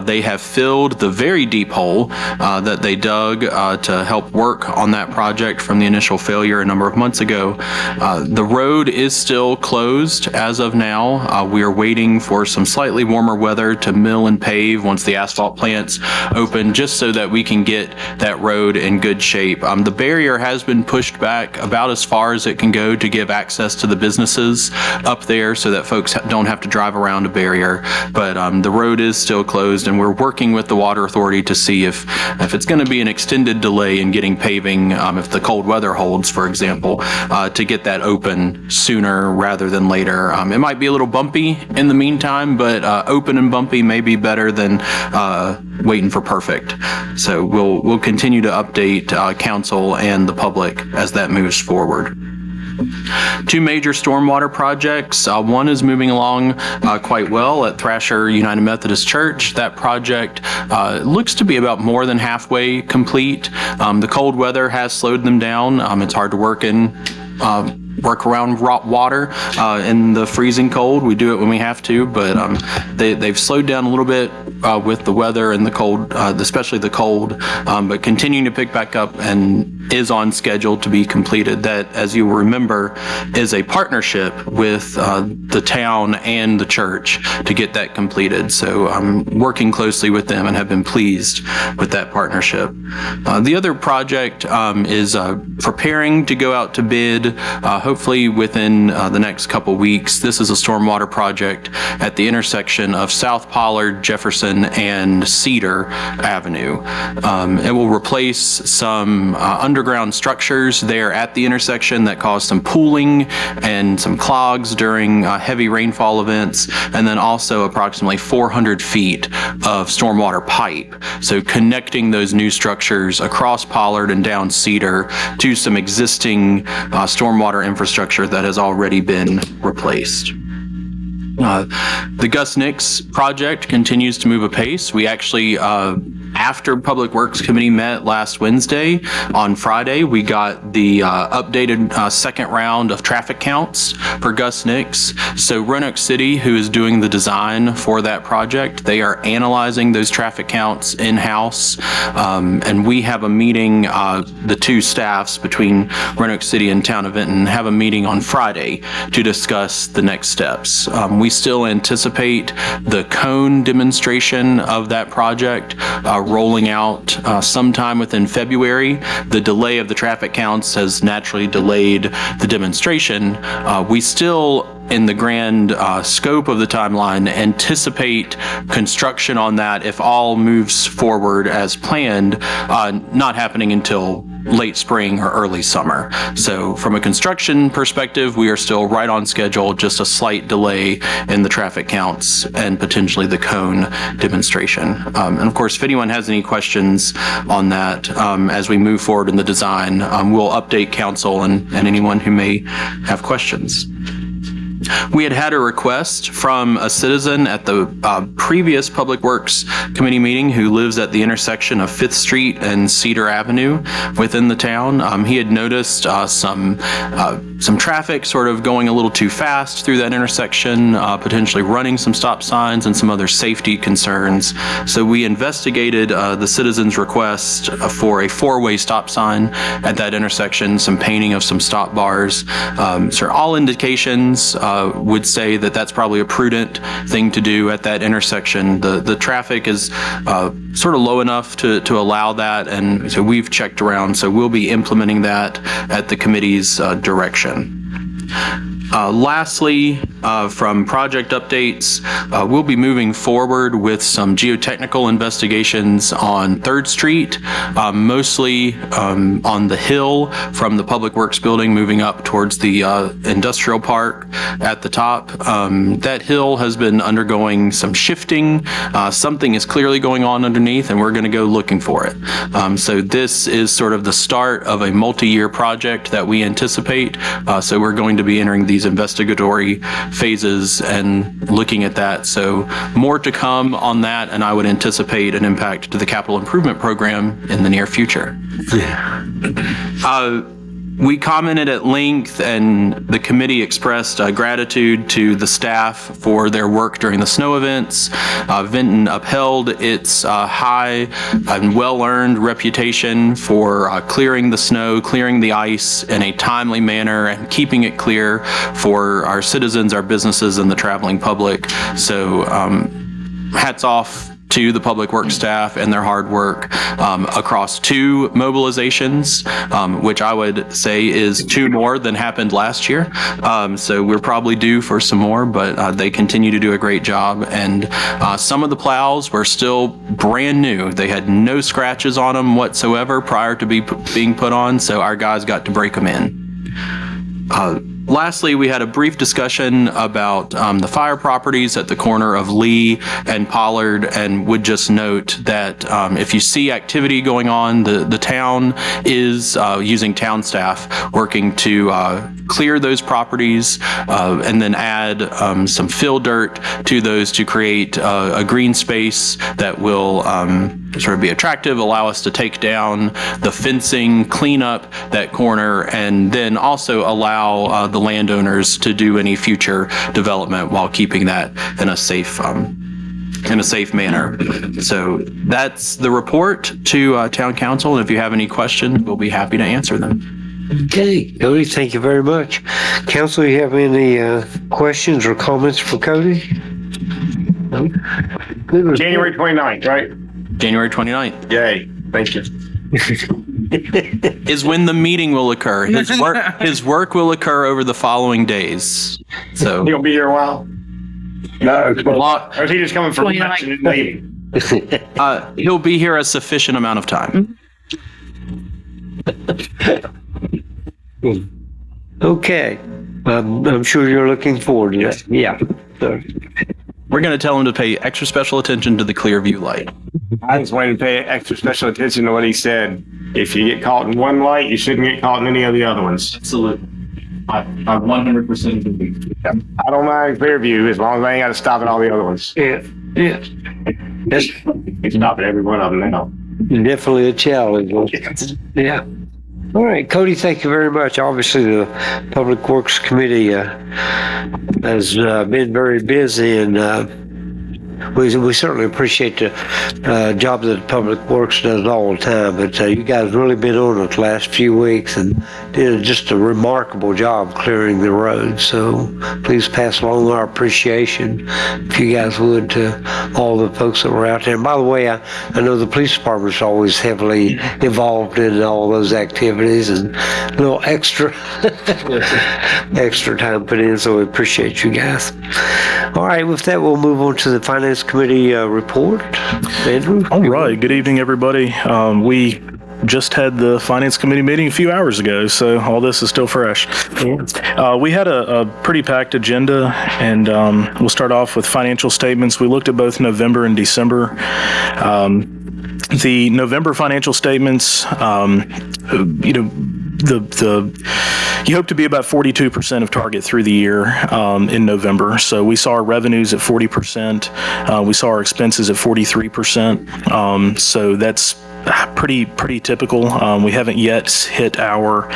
They have filled the very deep hole that they dug to help work on that project from the initial failure a number of months ago. The road is still closed as of now. We are waiting for some slightly warmer weather to mill and pave once the asphalt plants open, just so that we can get that road in good shape. The barrier has been pushed back about as far as it can go to give access to the businesses up there so that folks don't have to drive around a barrier. But the road is still closed, and we're working with the Water Authority to see if it's going to be an extended delay in getting paving, if the cold weather holds, for example, to get that open sooner rather than later. It might be a little bumpy in the meantime, but open and bumpy may be better than waiting for perfect. So we'll continue to update council and the public as that moves forward. Two major stormwater projects. One is moving along quite well at Thrasher United Methodist Church. That project looks to be about more than halfway complete. The cold weather has slowed them down. It's hard to work around water in the freezing cold. We do it when we have to, but they've slowed down a little bit with the weather and the cold, especially the cold, but continuing to pick back up and is on schedule to be completed. That, as you will remember, is a partnership with the town and the church to get that completed. So I'm working closely with them and have been pleased with that partnership. The other project is preparing to go out to bid, hopefully within the next couple weeks. This is a stormwater project at the intersection of South Pollard, Jefferson, and Cedar Avenue. It will replace some underground structures there at the intersection that cause some pooling and some clogs during heavy rainfall events, and then also approximately 400 feet of stormwater pipe. So connecting those new structures across Pollard and down Cedar to some existing stormwater infrastructure that has already been replaced. The Gus Nix project continues to move apace. We actually, after Public Works Committee met last Wednesday, on Friday, we got the updated second round of traffic counts for Gus Nix. So Roanoke City, who is doing the design for that project, they are analyzing those traffic counts in-house. And we have a meeting, the two staffs between Roanoke City and Town of Vinton have a meeting on Friday to discuss the next steps. We still anticipate the cone demonstration of that project rolling out sometime within February. The delay of the traffic counts has naturally delayed the demonstration. We still, in the grand scope of the timeline, anticipate construction on that, if all moves forward as planned, not happening until late spring or early summer. So from a construction perspective, we are still right on schedule, just a slight delay in the traffic counts and potentially the cone demonstration. And of course, if anyone has any questions on that as we move forward in the design, we'll update council and anyone who may have questions. We had a request from a citizen at the previous Public Works Committee meeting who lives at the intersection of 5th Street and Cedar Avenue within the town. He had noticed some traffic sort of going a little too fast through that intersection, potentially running some stop signs and some other safety concerns. So we investigated the citizen's request for a 4-way stop sign at that intersection, some painting of some stop bars. So all indications would say that that's probably a prudent thing to do at that intersection. The traffic is sort of low enough to allow that, and so we've checked around, so we'll be implementing that at the committee's direction. Lastly, from project updates, we'll be moving forward with some geotechnical investigations on 3rd Street, mostly on the hill from the Public Works building moving up towards the industrial park at the top. That hill has been undergoing some shifting. Something is clearly going on underneath, and we're going to go looking for it. So this is sort of the start of a multi-year project that we anticipate. So we're going to be entering these investigatory phases and looking at that. So more to come on that, and I would anticipate an impact to the capital improvement program in the near future. We commented at length, and the committee expressed gratitude to the staff for their work during the snow events. Vinton upheld its high and well-earned reputation for clearing the snow, clearing the ice in a timely manner, and keeping it clear for our citizens, our businesses, and the traveling public. So hats off to the Public Works staff and their hard work across 2 mobilizations, which I would say is 2 more than happened last year. So we're probably due for some more, but they continue to do a great job. And some of the plows were still brand new. They had no scratches on them whatsoever prior to being put on, so our guys got to break them in. Lastly, we had a brief discussion about the fire properties at the corner of Lee and Pollard, and would just note that if you see activity going on, the town is using town staff working to clear those properties and then add some fill dirt to those to create a green space that will sort of be attractive, allow us to take down the fencing, clean up that corner, and then also allow the landowners to do any future development while keeping that in a safe manner. So that's the report to Town Council, and if you have any questions, we'll be happy to answer them. Okay, Cody, thank you very much. Council, you have any questions or comments for Cody? No? January 29th, right? January 29th. Yay. Thank you. Is when the meeting will occur. His work will occur over the following days. So He'll be here a while? No. Or is he just coming for lunch and leaving? he'll be here a sufficient amount of time. Okay, I'm sure you're looking forward to that. Yeah. So, We're going to tell him to pay extra special attention to the Clearview light. I just wanted to pay extra special attention to what he said. If you get caught in one light, you shouldn't get caught in any of the other ones. Absolutely. I 100% agree. I don't mind Clearview as long as I ain't got to stop at all the other ones. yeah. He's stopping every one of them now. Definitely a challenge. Yeah. All right, Cody, thank you very much. Obviously, the Public Works Committee has been very busy, and we certainly appreciate the job that Public Works does all the time. But you guys really been on it the last few weeks and did just a remarkable job clearing the road. So please pass along our appreciation, if you guys would, to all the folks that were out there. And by the way, I know the police department's always heavily involved in all those activities, and a little extra time put in. So we appreciate you guys. All right, with that, we'll move on to the Finance Committee report. Andrew? All right. Good evening, everybody. We just had the Finance Committee meeting a few hours ago, so all this is still fresh. We had a pretty packed agenda, and we'll start off with financial statements. We looked at both November and December. The November financial statements, you hope to be about 42% of target through the year in November. So we saw our revenues at 40%. We saw our expenses at 43%. So that's pretty typical. We haven't yet hit our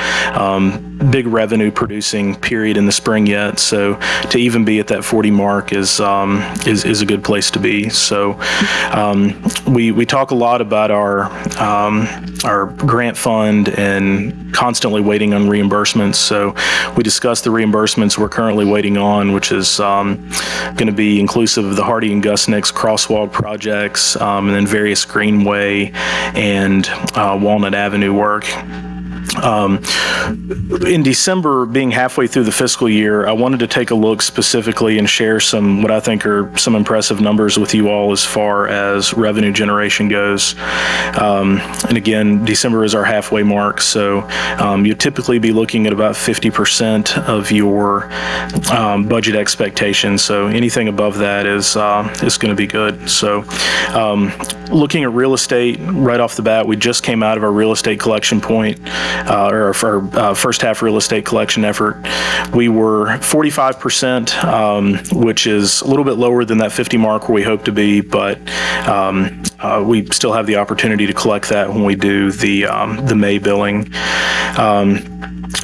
big revenue producing period in the spring yet. So to even be at that 40 mark is a good place to be. So we talk a lot about our grant fund and constantly waiting on reimbursements. So we discussed the reimbursements we're currently waiting on, which is going to be inclusive of the Hardy and Gusnick's crosswalk projects, and then various Greenway and Walnut Avenue work. In December, being halfway through the fiscal year, I wanted to take a look specifically and share some what I think are some impressive numbers with you all as far as revenue generation goes. And again, December is our halfway mark, so you'd typically be looking at about 50% of your budget expectations. So anything above that is going to be good. So looking at real estate right off the bat, we just came out of our real estate collection point. Or our first half real estate collection effort. We were 45%, which is a little bit lower than that 50 mark where we hope to be, but we still have the opportunity to collect that when we do the May billing. I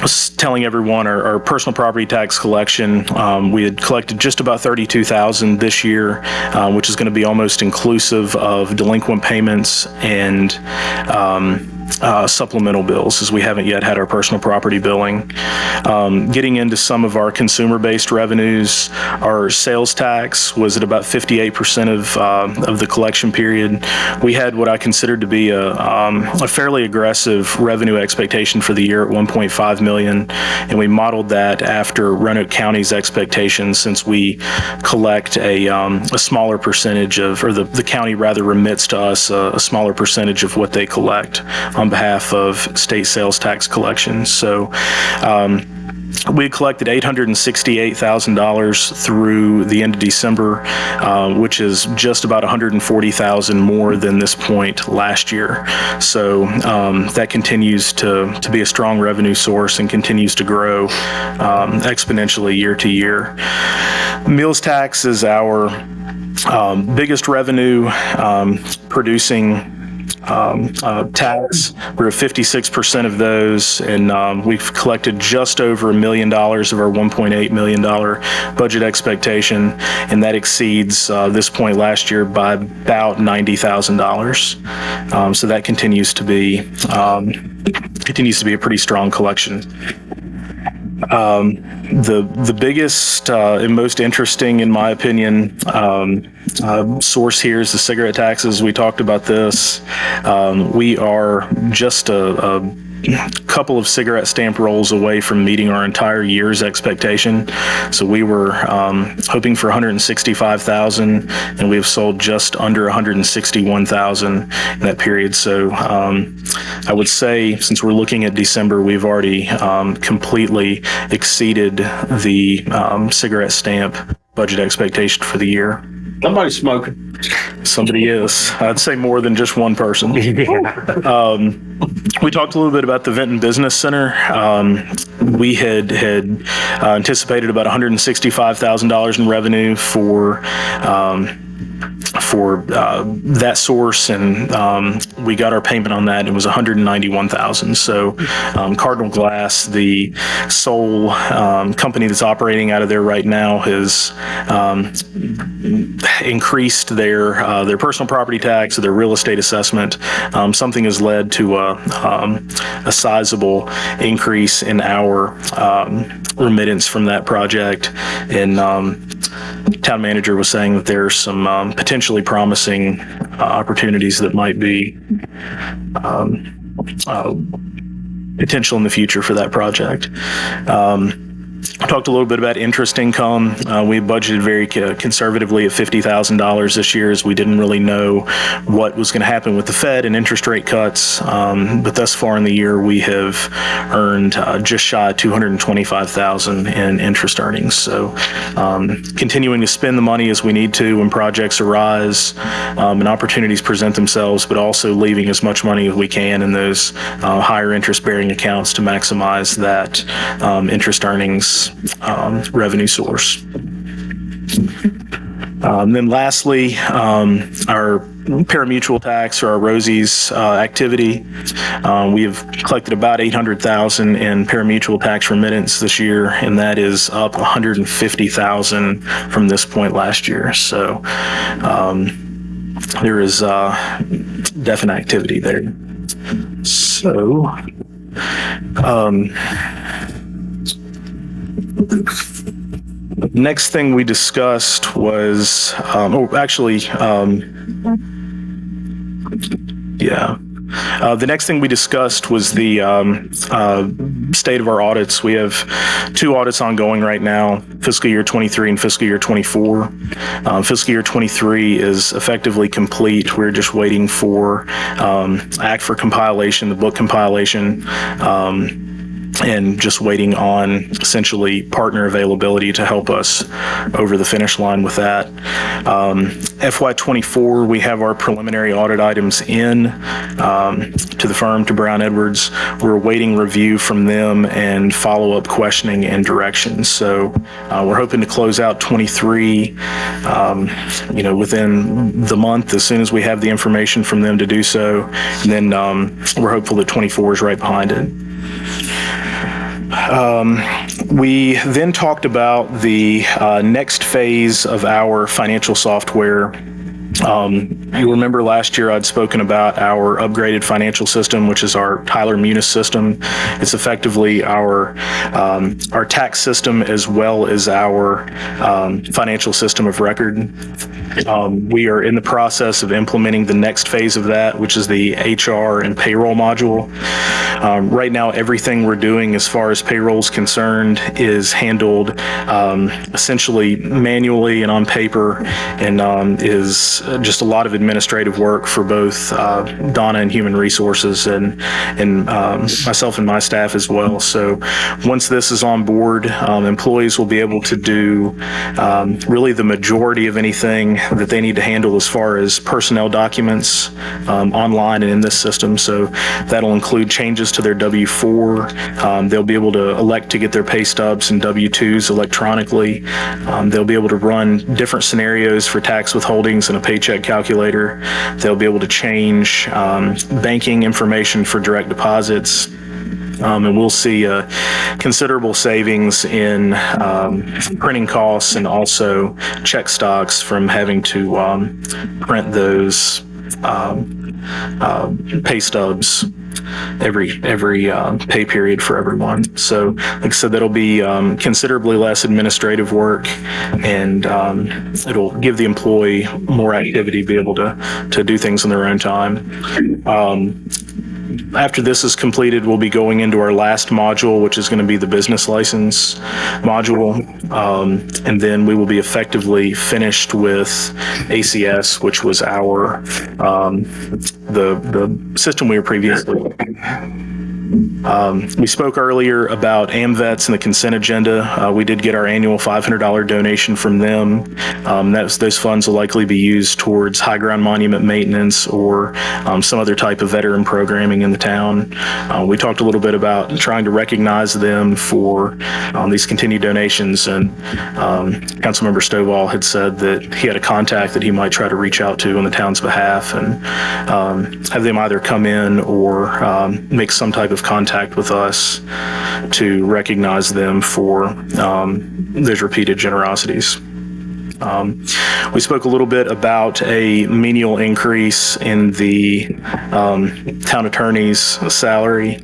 was telling everyone our personal property tax collection, we had collected just about $32,000 this year, which is going to be almost inclusive of delinquent payments and supplemental bills, as we haven't yet had our personal property billing. Getting into some of our consumer-based revenues, our sales tax was at about 58% of the collection period. We had what I considered to be a fairly aggressive revenue expectation for the year at $1.5 million, and we modeled that after Roanoke County's expectations, since we collect a smaller percentage of, or the county rather remits to us a smaller percentage of what they collect on behalf of state sales tax collections. So we had collected $868,000 through the end of December, which is just about $140,000 more than this point last year. So that continues to be a strong revenue source and continues to grow exponentially year to year. Meals tax is our biggest revenue producing tax. We're at 56% of those, and we've collected just over $1 million of our $1.8 million budget expectation, and that exceeds this point last year by about $90,000. So that continues to be a pretty strong collection. The biggest and most interesting, in my opinion, source here is the cigarette taxes. We talked about this. We are just a couple of cigarette stamp rolls away from meeting our entire year's expectation. So we were hoping for $165,000, and we have sold just under $161,000 in that period. So I would say, since we're looking at December, we've already completely exceeded the cigarette stamp budget expectation for the year. Somebody's smoking. Somebody is. I'd say more than just one person. We talked a little bit about the Vinton Business Center. We had anticipated about $165,000 in revenue for that source, and we got our payment on that. It was $191,000. So Cardinal Glass, the sole company that's operating out of there right now, has increased their personal property tax, their real estate assessment. Something has led to a sizable increase in our remittance from that project, and town manager was saying that there's some potentially promising opportunities that might be potential in the future for that project. Talked a little bit about interest income. We budgeted very conservatively at $50,000 this year, as we didn't really know what was going to happen with the Fed and interest rate cuts. But thus far in the year, we have earned just shy of $225,000 in interest earnings. So continuing to spend the money as we need to when projects arise and opportunities present themselves, but also leaving as much money as we can in those higher interest bearing accounts to maximize that interest earnings revenue source. Then lastly, our parimutuel tax, or our ROSI's activity. We have collected about $800,000 in parimutuel tax remittance this year, and that is up $150,000 from this point last year. So there is definite activity there. So next thing we discussed was, the next thing we discussed was the state of our audits. We have 2 audits ongoing right now, fiscal year 23 and fiscal year 24. Fiscal year 23 is effectively complete. We're just waiting for Act for compilation, the book compilation, and just waiting on essentially partner availability to help us over the finish line with that. FY24, we have our preliminary audit items in to the firm, to Brown Edwards. We're awaiting review from them and follow-up questioning and direction. So we're hoping to close out 23, within the month, as soon as we have the information from them to do so. And then we're hopeful that 24 is right behind it. We then talked about the next phase of our financial software. You remember last year I'd spoken about our upgraded financial system, which is our Tyler Munis system. It's effectively our tax system as well as our financial system of record. We are in the process of implementing the next phase of that, which is the HR and payroll module. Right now, everything we're doing as far as payroll is concerned is handled essentially manually and on paper, and is just a lot of administrative work for both Donna in Human Resources and myself and my staff as well. So once this is on board, employees will be able to do really the majority of anything that they need to handle as far as personnel documents online and in this system. So that'll include changes to their W-4. They'll be able to elect to get their pay stubs and W-2s electronically. They'll be able to run different scenarios for tax withholdings and a paycheck calculator. They'll be able to change banking information for direct deposits. And we'll see considerable savings in printing costs and also check stocks from having to print those pay stubs every pay period for everyone. So like I said, that'll be considerably less administrative work, and it'll give the employee more activity, be able to do things in their own time. After this is completed, we'll be going into our last module, which is going to be the business license module. And then we will be effectively finished with ACS, which was our the system we were previously. We spoke earlier about AMVETS and the consent agenda. We did get our annual $500 donation from them. Those funds will likely be used towards high ground monument maintenance or some other type of veteran programming in the town. We talked a little bit about trying to recognize them for these continued donations, and Councilmember Stovall had said that he had a contact that he might try to reach out to on the town's behalf and have them either come in or make some type of contact with us to recognize them for those repeated generosities. We spoke a little bit about a menial increase in the town attorney's salary,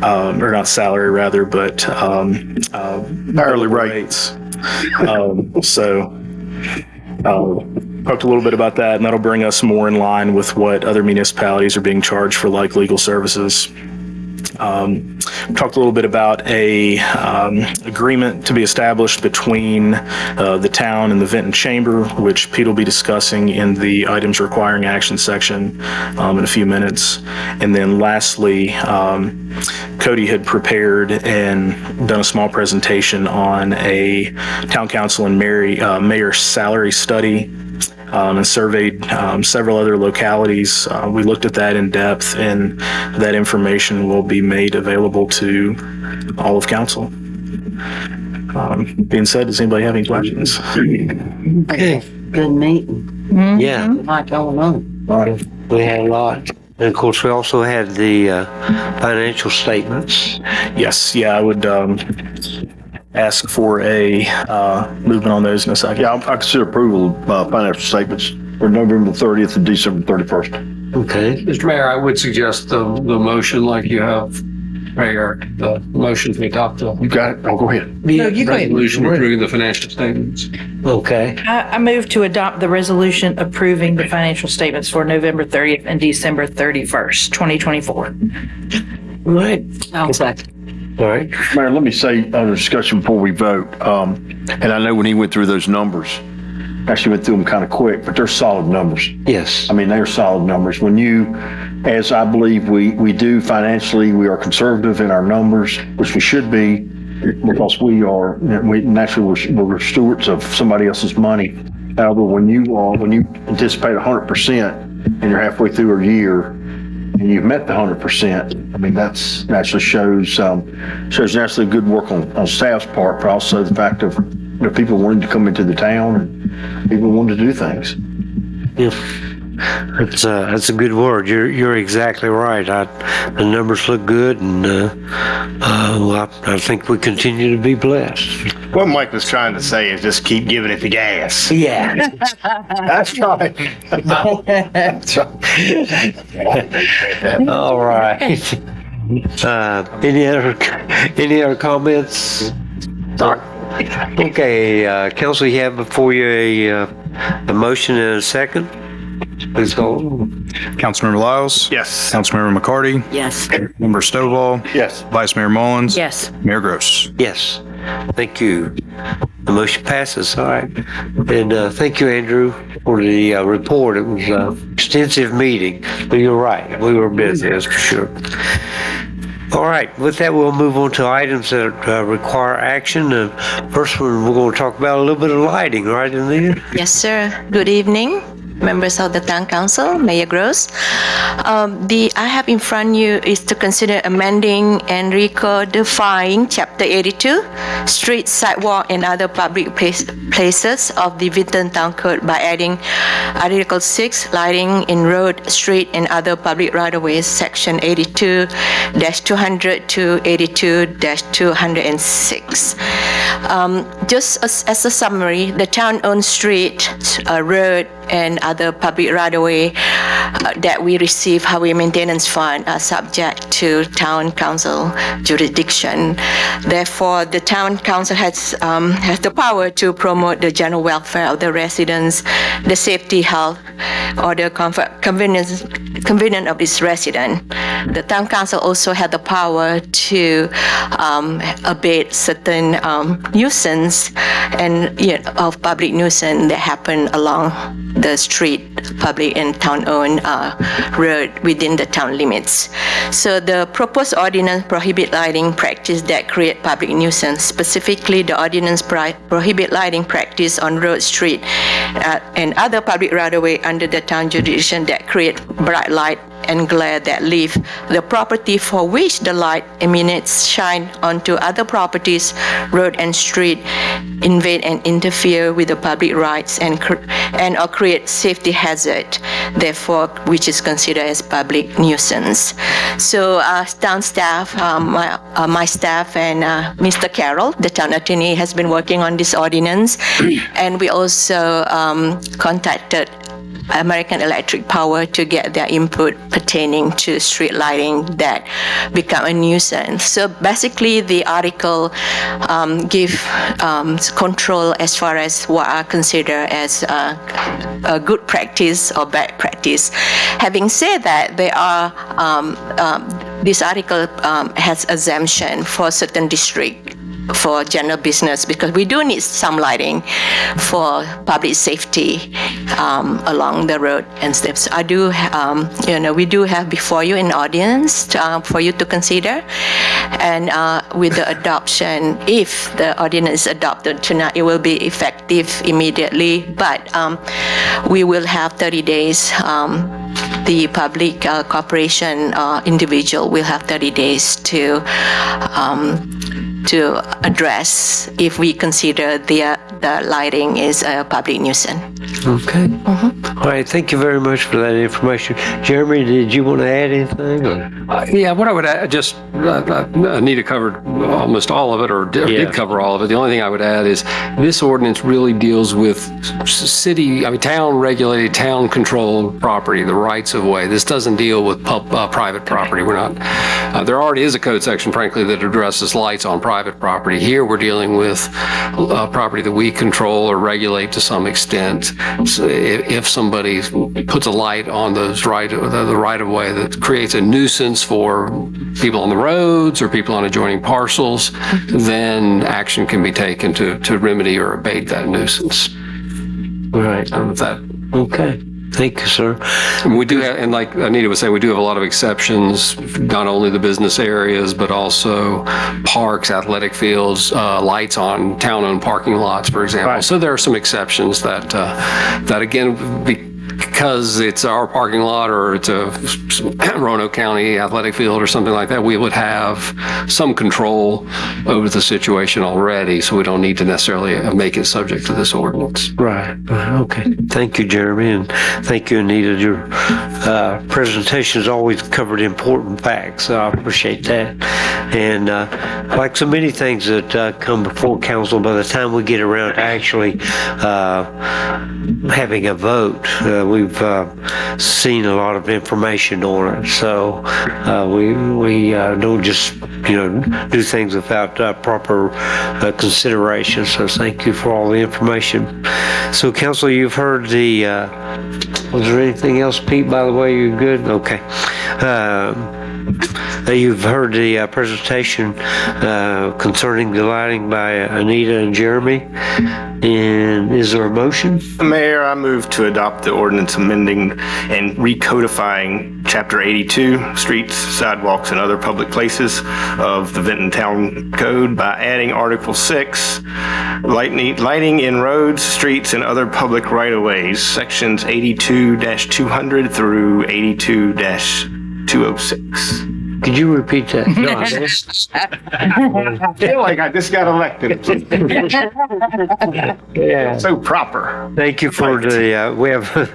or not salary rather, but hourly rates. Talked a little bit about that, and that'll bring us more in line with what other municipalities are being charged for like legal services. talked a little bit about a agreement to be established between the town and the Vinton Chamber, which Pete will be discussing in the items requiring action section in a few minutes. And then lastly, Cody had prepared and done a small presentation on a town council and mayor salary study, and surveyed several other localities. We looked at that in depth, and that information will be made available to all of council. Being said, does anybody have any questions? Okay. Good meeting. Yeah, A lot going on. we had a lot. And of course, we also had the financial statements. Yes, yeah, I would ask for a movement on those in a second. Yeah, I consider approval of financial statements for November 30th and December 31st. Okay. Mr. Mayor, I would suggest the motion like you have, Mayor, the motion to adopt the You got it? Oh, go ahead. resolution approving the financial statements. Okay. I move to adopt the resolution approving the financial statements for November 30th and December 31st, 2024. All right. I'll second. All right. Mayor, let me say under discussion before we vote, and I know when he went through those numbers, actually went through them kind of quick, but they're solid numbers. Yes. I mean, they're solid numbers. When you, as I believe we do financially, we are conservative in our numbers, which we should be, because naturally we're stewards of somebody else's money. However, when you anticipate 100% and you're halfway through a year and you've met the 100%, I mean, that's naturally shows naturally good work on staff's part, but also the fact of people wanting to come into the town and people wanting to do things. Yeah. That's a good word. You're exactly right. The numbers look good, and I think we continue to be blessed. What Mike was trying to say is just keep giving it the gas. Yeah. That's right. That's right. All right. Any other comments? Okay, Council, you have before you a motion and a second. Please call. Councilmember Lyles? Yes. Councilmember McCarty? Yes. Member Stovall? Yes. Vice Mayor Mullins? Yes. Mayor Gross? Yes. Thank you. The motion passes. All right. And thank you, Andrew, for the report. It was an extensive meeting, but you're right. We were busy, that's for sure. All right. With that, we'll move on to items that require action. First one, we're going to talk about a little bit of lighting, right, Anita? Yes, sir. Good evening, members of the Town Council, Mayor Gross. I have in front of you is to consider amending and recodifying Chapter 82, Street, Sidewalk, and Other Public Places of the Vinton Town Code by adding Article 6, Lighting in Road, Street, and Other Public Right-of-Ways, Section 82-200 to 82-206. Just as a summary, the town-owned street, road, and other public right-of-way that we receive highway maintenance fund are subject to town council jurisdiction. Therefore, the town council has the power to promote the general welfare of the residents, the safety, health, or the convenience of its resident. The town council also has the power to abate certain nuisance and of public nuisance that happen along the street, public and town-owned road within the town limits. So the proposed ordinance prohibit lighting practice that create public nuisance. Specifically, the ordinance prohibit lighting practice on road, street, and other public right-of-way under the town jurisdiction that create bright light and glare that leave the property for which the light emanates shine onto other properties, road and street, invade and interfere with the public rights and or create safety hazard, therefore which is considered as public nuisance. So town staff, my staff and Mr. Carroll, the town attorney, has been working on this ordinance, and we also contacted American Electric Power to get their input pertaining to street lighting that become a nuisance. So basically, the article give control as far as what are considered as a good practice or bad practice. Having said that, there are this article has exemption for certain district for general business because we do need some lighting for public safety along the road and stuff. So I do, we do have before you an audience for you to consider. And with the adoption, if the ordinance is adopted tonight, it will be effective immediately. But we will have 30 days. The public corporation individual will have 30 days to address if we consider the lighting is a public nuisance. Okay. All right. Thank you very much for that information. Jeremy, did you want to add anything? Yeah, what I would add, just Anita covered almost all of it, or did cover all of it. The only thing I would add is this ordinance really deals with town-regulated, town-controlled property, the rights of way. This doesn't deal with private property. We're not. There already is a code section, frankly, that addresses lights on private property. Here, we're dealing with property that we control or regulate to some extent. So if somebody puts a light on the right of way that creates a nuisance for people on the roads or people on adjoining parcels, then action can be taken to remedy or abate that nuisance. Right. Okay. Thank you, sir. We do have, and like Anita was saying, we do have a lot of exceptions, not only the business areas, but also parks, athletic fields, lights on town-owned parking lots, for example. Right. So there are some exceptions that again, because it's our parking lot or it's a Roanoke County athletic field or something like that, we would have some control over the situation already, so we don't need to necessarily make it subject to this ordinance. Right. Okay. Thank you, Jeremy, and thank you, Anita. Your presentation has always covered important facts, so I appreciate that. And like so many things that come before council, by the time we get around to actually having a vote, we've seen a lot of information on it. So we don't just do things without proper consideration. So thank you for all the information. So council, you've heard the. Was there anything else, Pete? By the way, you're good. Okay. You've heard the presentation concerning the lighting by Anita and Jeremy. And is there a motion? Mayor, I move to adopt the ordinance amending and recodifying Chapter 82, Streets, Sidewalks, and Other Public Places of the Vinton Town Code by adding Article 6, lighting in roads, streets, and other public right-of-ways, Sections 82-200 through 82-206. Could you repeat that? No, I feel like I just got elected. Yeah. So proper. Thank you for the,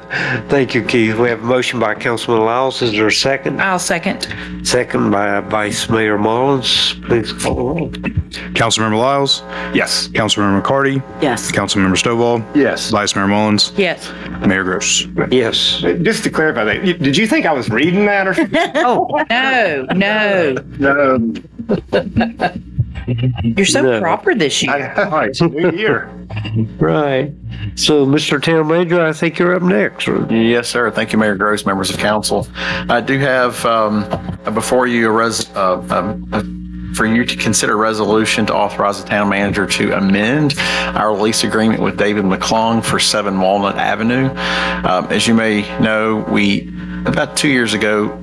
thank you, Keith. We have a motion by Councilman Lyles. Is there a second? I'll second. Second by Vice Mayor Mullins. Please call the roll. Councilmember Lyles? Yes. Councilmember McCarty? Yes. Councilmember Stovall? Yes. Vice Mayor Mullins? Yes. Mayor Gross? Yes. Just to clarify that, did you think I was reading that or something? No. No. You're so No. proper this year. It's a new year. Right. So, Mr. Town Manager, I think you're up next. Yes, sir. Thank you, Mayor Gross, members of council. I do have before you for you to consider a resolution to authorize the town manager to amend our lease agreement with David McClung for 7 Walnut Avenue. As you may know, we about 2 years ago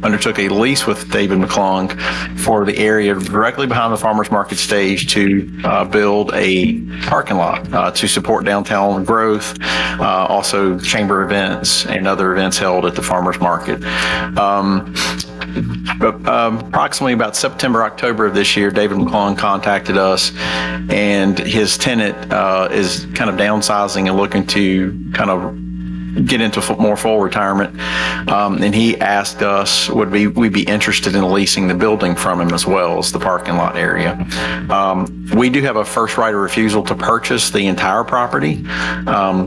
undertook a lease with David McClung for the area directly behind the farmers market stage to build a parking lot to support downtown growth, also chamber events and other events held at the farmers market. Approximately about September, October of this year, David McClung contacted us, and his tenant is kind of downsizing and looking to kind of get into more full retirement. And he asked us, would we be interested in leasing the building from him as well as the parking lot area. We do have a first right of refusal to purchase the entire property.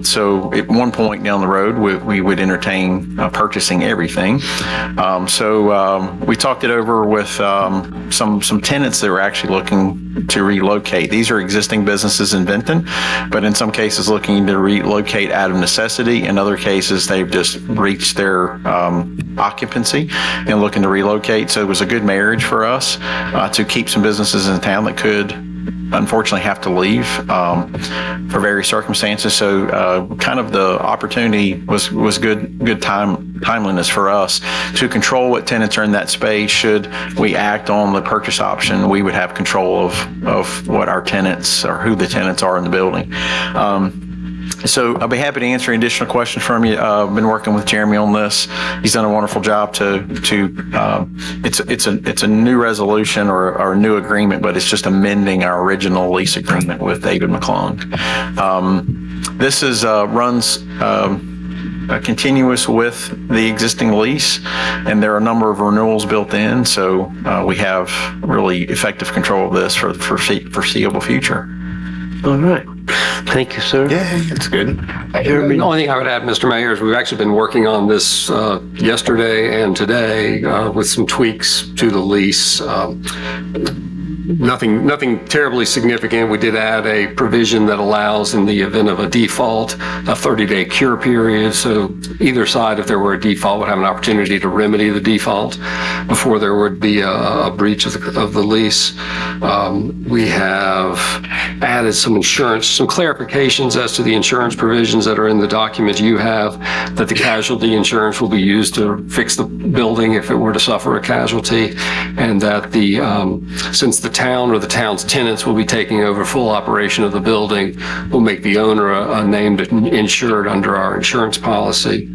So at one point down the road, we would entertain purchasing everything. So we talked it over with some tenants that were actually looking to relocate. These are existing businesses in Benton, but in some cases looking to relocate out of necessity. In other cases, they've just reached their occupancy and looking to relocate. So it was a good marriage for us to keep some businesses in town that could unfortunately have to leave for various circumstances. So kind of the opportunity was good timeliness for us to control what tenants are in that space. Should we act on the purchase option, we would have control of what our tenants or who the tenants are in the building. So I'll be happy to answer any additional questions from you. I've been working with Jeremy on this. He's done a wonderful job it's a new resolution or a new agreement, but it's just amending our original lease agreement with David McClung. This is runs continuous with the existing lease, and there are a number of renewals built in. So we have really effective control of this for the foreseeable future. All right. Thank you, sir. Yeah, that's good. The only thing I would add, Mr. Mayor, is we've actually been working on this yesterday and today with some tweaks to the lease. Nothing terribly significant. We did add a provision that allows, in the event of a default, a 30-day cure period. So either side, if there were a default, would have an opportunity to remedy the default before there would be a breach of the lease. We have added some clarifications as to the insurance provisions that are in the document you have, that the casualty insurance will be used to fix the building if it were to suffer a casualty, and that since the town or the town's tenants will be taking over full operation of the building, we'll make the owner a named insured under our insurance policy.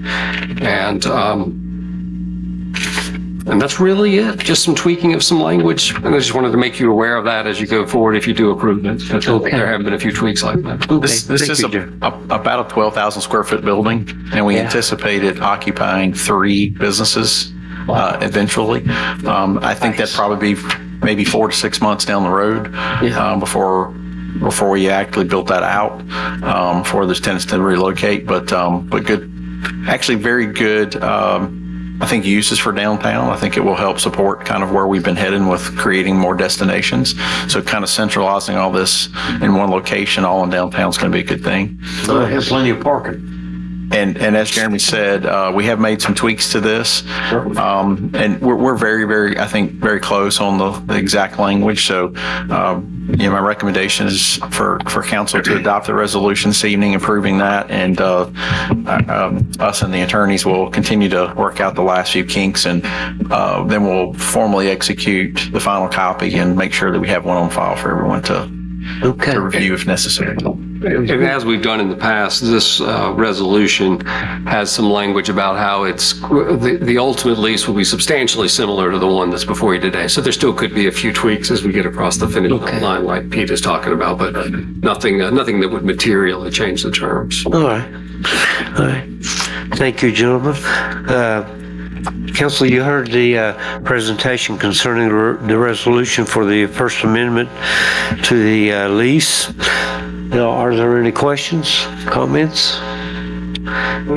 And that's really it. Just some tweaking of some language. And I just wanted to make you aware of that as you go forward if you do approve it. There have been a few tweaks like that. This is about a 12,000 square foot building, and we anticipate it occupying 3 businesses eventually. I think that'd probably be maybe 4 to 6 months down the road before we actually built that out for those tenants to relocate. But good, actually very good. I think uses for downtown. I think it will help support kind of where we've been heading with creating more destinations. So kind of centralizing all this in one location, all in downtown, is going to be a good thing. So it has plenty of parking. And as Jeremy said, we have made some tweaks to this, and we're very, very, I think, very close on the exact language. So, my recommendation is for council to adopt the resolution this evening, approving that, and us and the attorneys will continue to work out the last few kinks, and then we'll formally execute the final copy and make sure that we have one on file for everyone to review if necessary. And as we've done in the past, this resolution has some language about how the ultimate lease will be substantially similar to the one that's before you today. So there still could be a few tweaks as we get across the finish line, like Pete is talking about, but nothing that would materially change the terms. All right. Thank you, gentlemen. Council, you heard the presentation concerning the resolution for the First Amendment to the lease. Now, are there any questions, comments?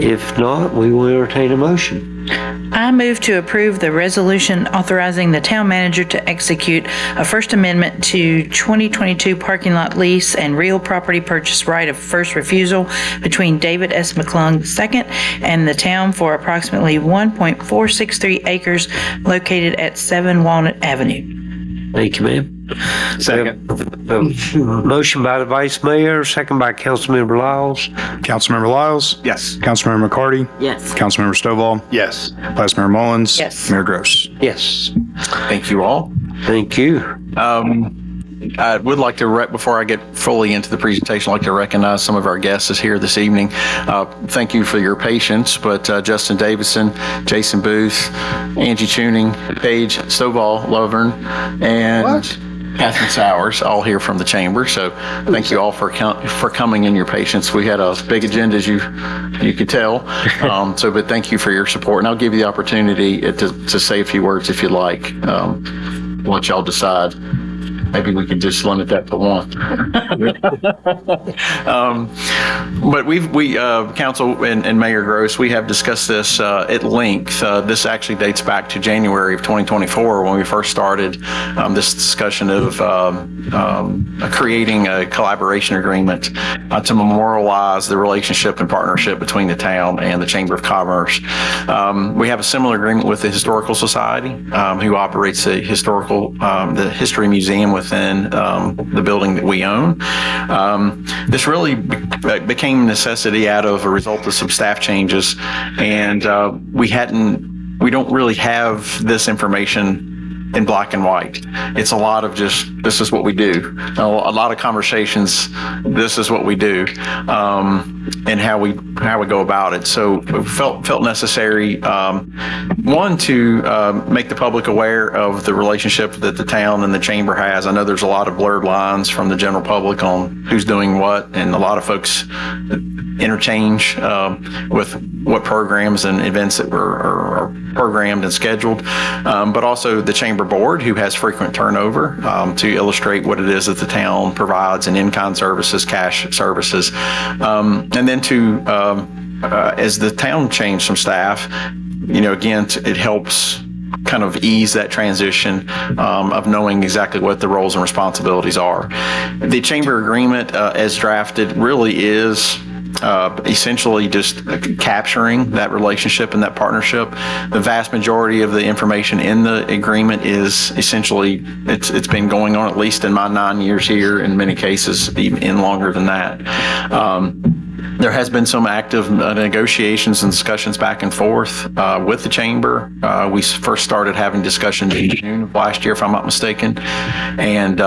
If not, we will entertain a motion. I move to approve the resolution authorizing the town manager to execute a First Amendment to 2022 parking lot lease and real property purchase right of first refusal between David S. McClung II and the town for approximately 1.463 acres located at 7 Walnut Avenue. Thank you, ma'am. Second. Motion by the Vice Mayor, second by Councilmember Lyles. Councilmember Lyles? Yes. Councilmember McCarty? Yes. Councilmember Stovall? Yes. Vice Mayor Mullins? Yes. Mayor Gross? Yes. Thank you all. Thank you. I would like to, before I get fully into the presentation, I'd like to recognize some of our guests here this evening. Thank you for your patience, but Justin Davidson, Jason Booth, Angie Tuning, Paige Stovall Lovern, and Catherine Sowers, all here from the chamber. So thank you all for coming and your patience. We had a big agenda, as you could tell. But thank you for your support. And I'll give you the opportunity to say a few words if you'd like. Let y'all decide. maybe we can just limit that to one. But Council and Mayor Gross, we have discussed this at length. This actually dates back to January of 2024 when we first started this discussion of creating a collaboration agreement to memorialize the relationship and partnership between the town and the Chamber of Commerce. We have a similar agreement with the Historical Society, who operates the History Museum within the building that we own. This really became a necessity out of a result of some staff changes, and we don't really have this information in black and white. It's a lot of just, this is what we do. A lot of conversations, this is what we do, and how we go about it. So it felt necessary, one, to make the public aware of the relationship that the town and the chamber has. I know there's a lot of blurred lines from the general public on who's doing what, and a lot of folks interchange with what programs and events that are programmed and scheduled, but also the chamber board, who has frequent turnover, to illustrate what it is that the town provides in in-kind services, cash services, and then to as the town changed some staff, again, it helps kind of ease that transition of knowing exactly what the roles and responsibilities are. The chamber agreement, as drafted, really is essentially just capturing that relationship and that partnership. The vast majority of the information in the agreement is essentially, it's been going on at least in my 9 years here, in many cases even longer than that. There has been some active negotiations and discussions back and forth with the chamber. We first started having discussions in June of last year, if I'm not mistaken, and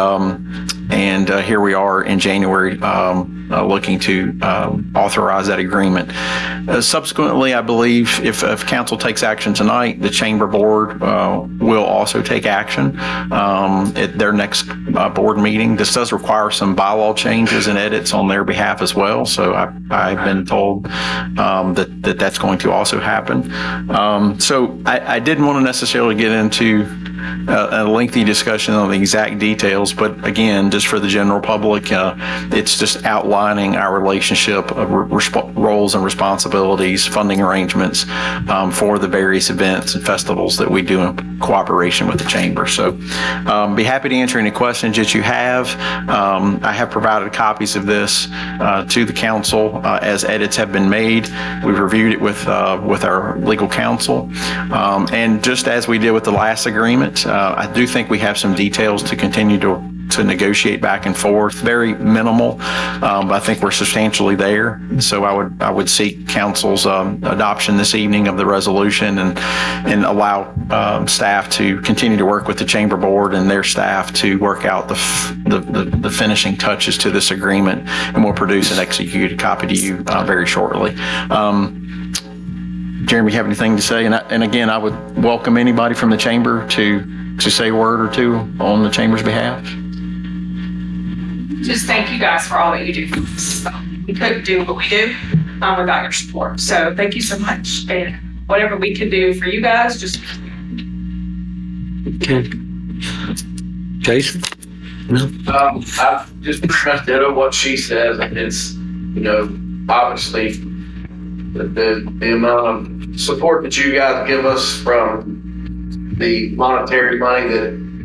here we are in January looking to authorize that agreement. Subsequently, I believe if council takes action tonight, the chamber board will also take action at their next board meeting. This does require some bylaw changes and edits on their behalf as well. So I've been told that that's going to also happen. So I didn't want to necessarily get into a lengthy discussion on the exact details, but again, just for the general public, it's just outlining our relationship of roles and responsibilities, funding arrangements for the various events and festivals that we do in cooperation with the chamber. So be happy to answer any questions that you have. I have provided copies of this to the council as edits have been made. We've reviewed it with our legal counsel, and just as we did with the last agreement, I do think we have some details to continue to negotiate back and forth. Very minimal, but I think we're substantially there. So I would seek council's adoption this evening of the resolution and allow staff to continue to work with the chamber board and their staff to work out the finishing touches to this agreement, and we'll produce an executed copy to you very shortly. Jeremy, you have anything to say? And again, I would welcome anybody from the chamber to say a word or two on the chamber's behalf. Just thank you guys for all that you do for us. We couldn't do what we do without your support. So thank you so much. And whatever we can do for you guys, just. Okay. Jason? No. I just pretty much ditto what she says, and it's, obviously the amount of support that you guys give us, from the monetary money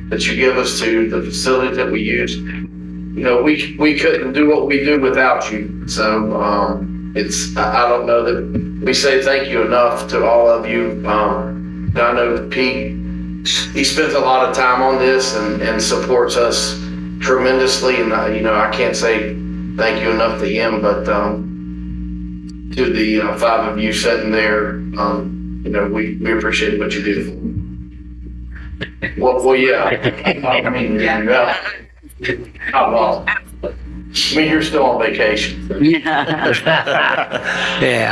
that you give us to the facilities that we use. We couldn't do what we do without you. So I don't know that we say thank you enough to all of you. I know Pete, he spends a lot of time on this and supports us tremendously, and I can't say thank you enough to him, but to the five of you sitting there, we appreciate what you do. Well, yeah. I mean, not long. You're still on vacation. Yeah,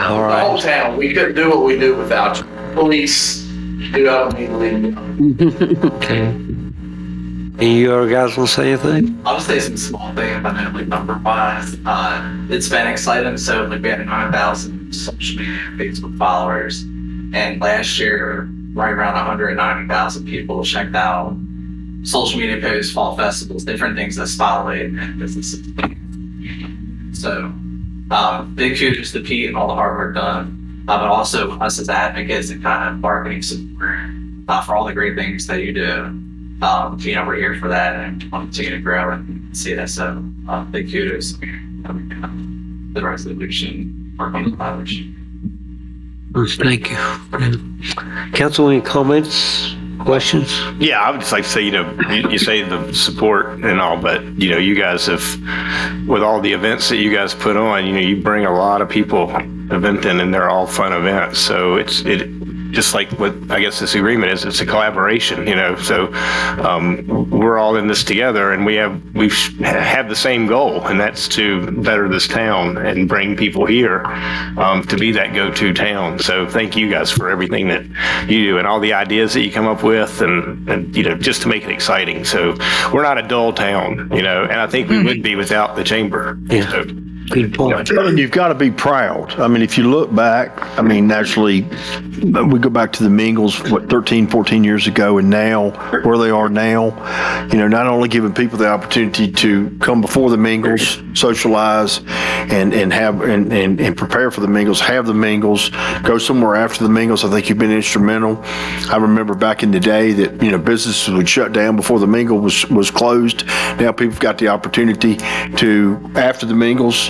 all right. The whole town, we couldn't do what we do without you. Police, I don't mean to leave. Okay. And you other guys want to say anything? I'll just say some small things, but like number-wise. It's been exciting. So we had 9,000 social media Facebook followers, and last year, right around 190,000 people checked out social media posts, fall festivals, different things that spotlight businesses. So, big kudos to Pete and all the hard work done, but also us as advocates and kind of marketing support for all the great things that you do. We're here for that and want to continue to grow and see that. So, big kudos to the resolution working on the collaboration. Thank you. Council, any comments, questions? Yeah, I would just like to say, you say the support and all, but, you guys have, with all the events that you guys put on, you bring a lot of people eventing and they're all fun events. So it just like what I guess this agreement is, it's a collaboration, so we're all in this together and we have the same goal, and that's to better this town and bring people here to be that go-to town. So thank you guys for everything that you do and all the ideas that you come up with and just to make it exciting. So we're not a dull town, and I think we would be without the chamber. Yeah. So, good point. And you've got to be proud. I mean, if you look back, naturally, we go back to the Mingles, 13, 14 years ago, and now, where they are now, not only giving people the opportunity to come before the Mingles, socialize, and prepare for the Mingles, have the Mingles, go somewhere after the Mingles. I think you've been instrumental. I remember back in the day that, businesses would shut down before the Mingle was closed. Now people have got the opportunity to, after the Mingles,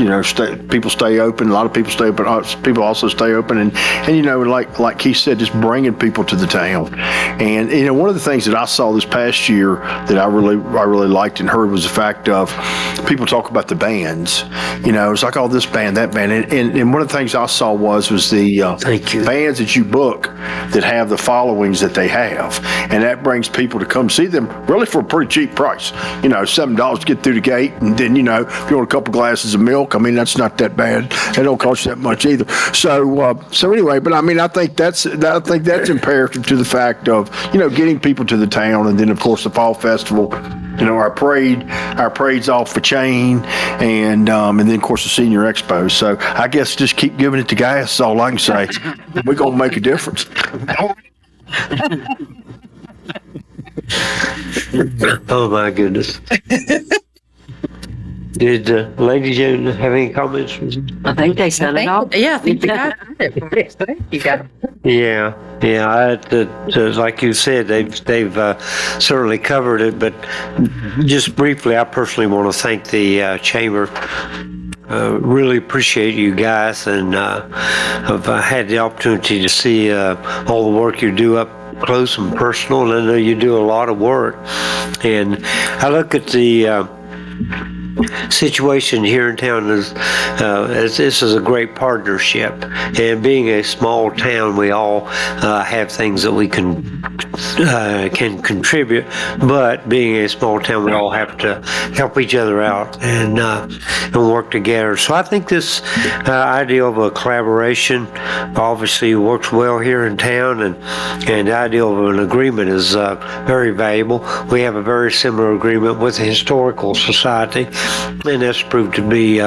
people stay open. A lot of people stay open. People also stay open, and like Keith said, just bringing people to the town. And one of the things that I saw this past year that I really liked and heard was the fact of people talk about the bands. It's like, oh, this band, that band, and one of the things I saw was the bands that you book that have the followings that they have, and that brings people to come see them really for a pretty cheap price. $7 to get through the gate, and then if you want a couple glasses of milk, that's not that bad. It don't cost you that much either. So anyway, but I think that's imperative to the fact of getting people to the town, and then of course the fall festival. Our parade's off the chain, and then of course the senior expo. So I guess just keep giving it to gas. That's all I can say. We're gonna make a difference. Oh my goodness. Did Lady June have any comments? I think they said it all. Yeah, I think you got it. You got it. Yeah. Like you said, they've certainly covered it. But just briefly, I personally want to thank the chamber. Really appreciate you guys, and I've had the opportunity to see all the work you do up close and personal, and I know you do a lot of work. And I look at the situation here in town as this is a great partnership, and being a small town, we all have things that we can contribute, but being a small town, we all have to help each other out and work together. So I think this idea of a collaboration obviously works well here in town, and the idea of an agreement is very valuable. We have a very similar agreement with the Historical Society, and that's proved to be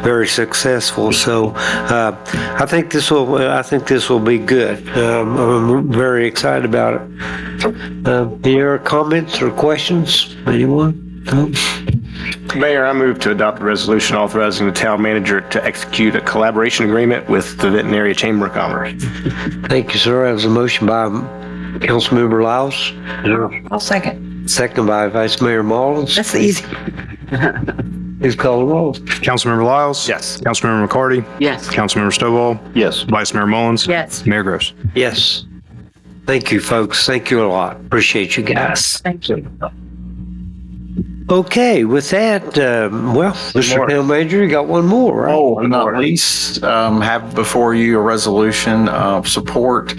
very successful. So I think this will be good. I'm very excited about it. Any other comments or questions? Anyone? No? Mayor, I move to adopt a resolution authorizing the town manager to execute a collaboration agreement with the Benton Area Chamber of Commerce. Thank you, sir. That was a motion by Councilmember Lyles. I'll second. Second by Vice Mayor Mullins. That's easy. Please call the roll. Councilmember Lyles? Yes. Councilmember McCarty? Yes. Councilmember Stovall? Yes. Vice Mayor Mullins? Yes. Mayor Gross? Yes. Thank you, folks. Thank you a lot. Appreciate you guys. Thank you. Okay, with that, Mr. Town Manager, you got one more, right? Oh, and not least, have before you a resolution of support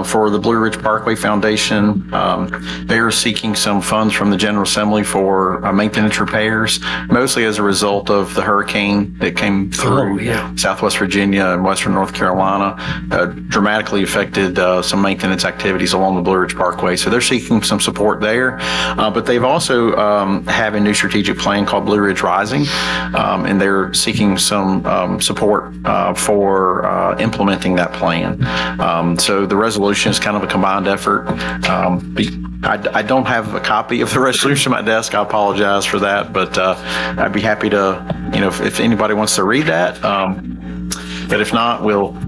for the Blue Ridge Parkway Foundation. They are seeking some funds from the General Assembly for maintenance repairs, mostly as a result of the hurricane that came through Southwest Virginia and Western North Carolina, dramatically affected some maintenance activities along the Blue Ridge Parkway. So they're seeking some support there, but they've also have a new strategic plan called Blue Ridge Rising, and they're seeking some support for implementing that plan. So the resolution is kind of a combined effort I don't have a copy of the resolution at my desk. I apologize for that, but I'd be happy to, if anybody wants to read that. But if not,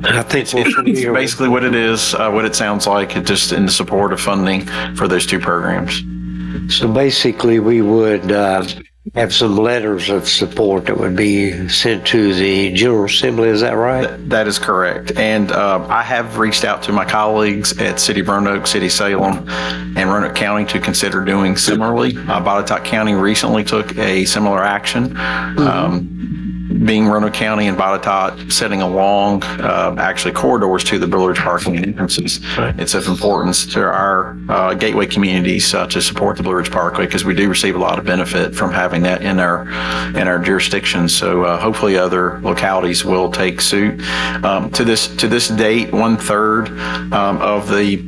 I think it's basically what it is, what it sounds like, just in the support of funding for those two programs. So basically, we would have some letters of support that would be sent to the General Assembly. Is that right? That is correct. And I have reached out to my colleagues at City of Roanoke, City of Salem, and Roanoke County to consider doing similarly. Botetourt County recently took a similar action. Being Roanoke County and Botetourt setting along actually corridors to the Blue Ridge Parkway entrances. Right. It's of importance to our gateway communities to support the Blue Ridge Parkway because we do receive a lot of benefit from having that in our jurisdiction. So hopefully other localities will take suit. To this date, 1/3 of the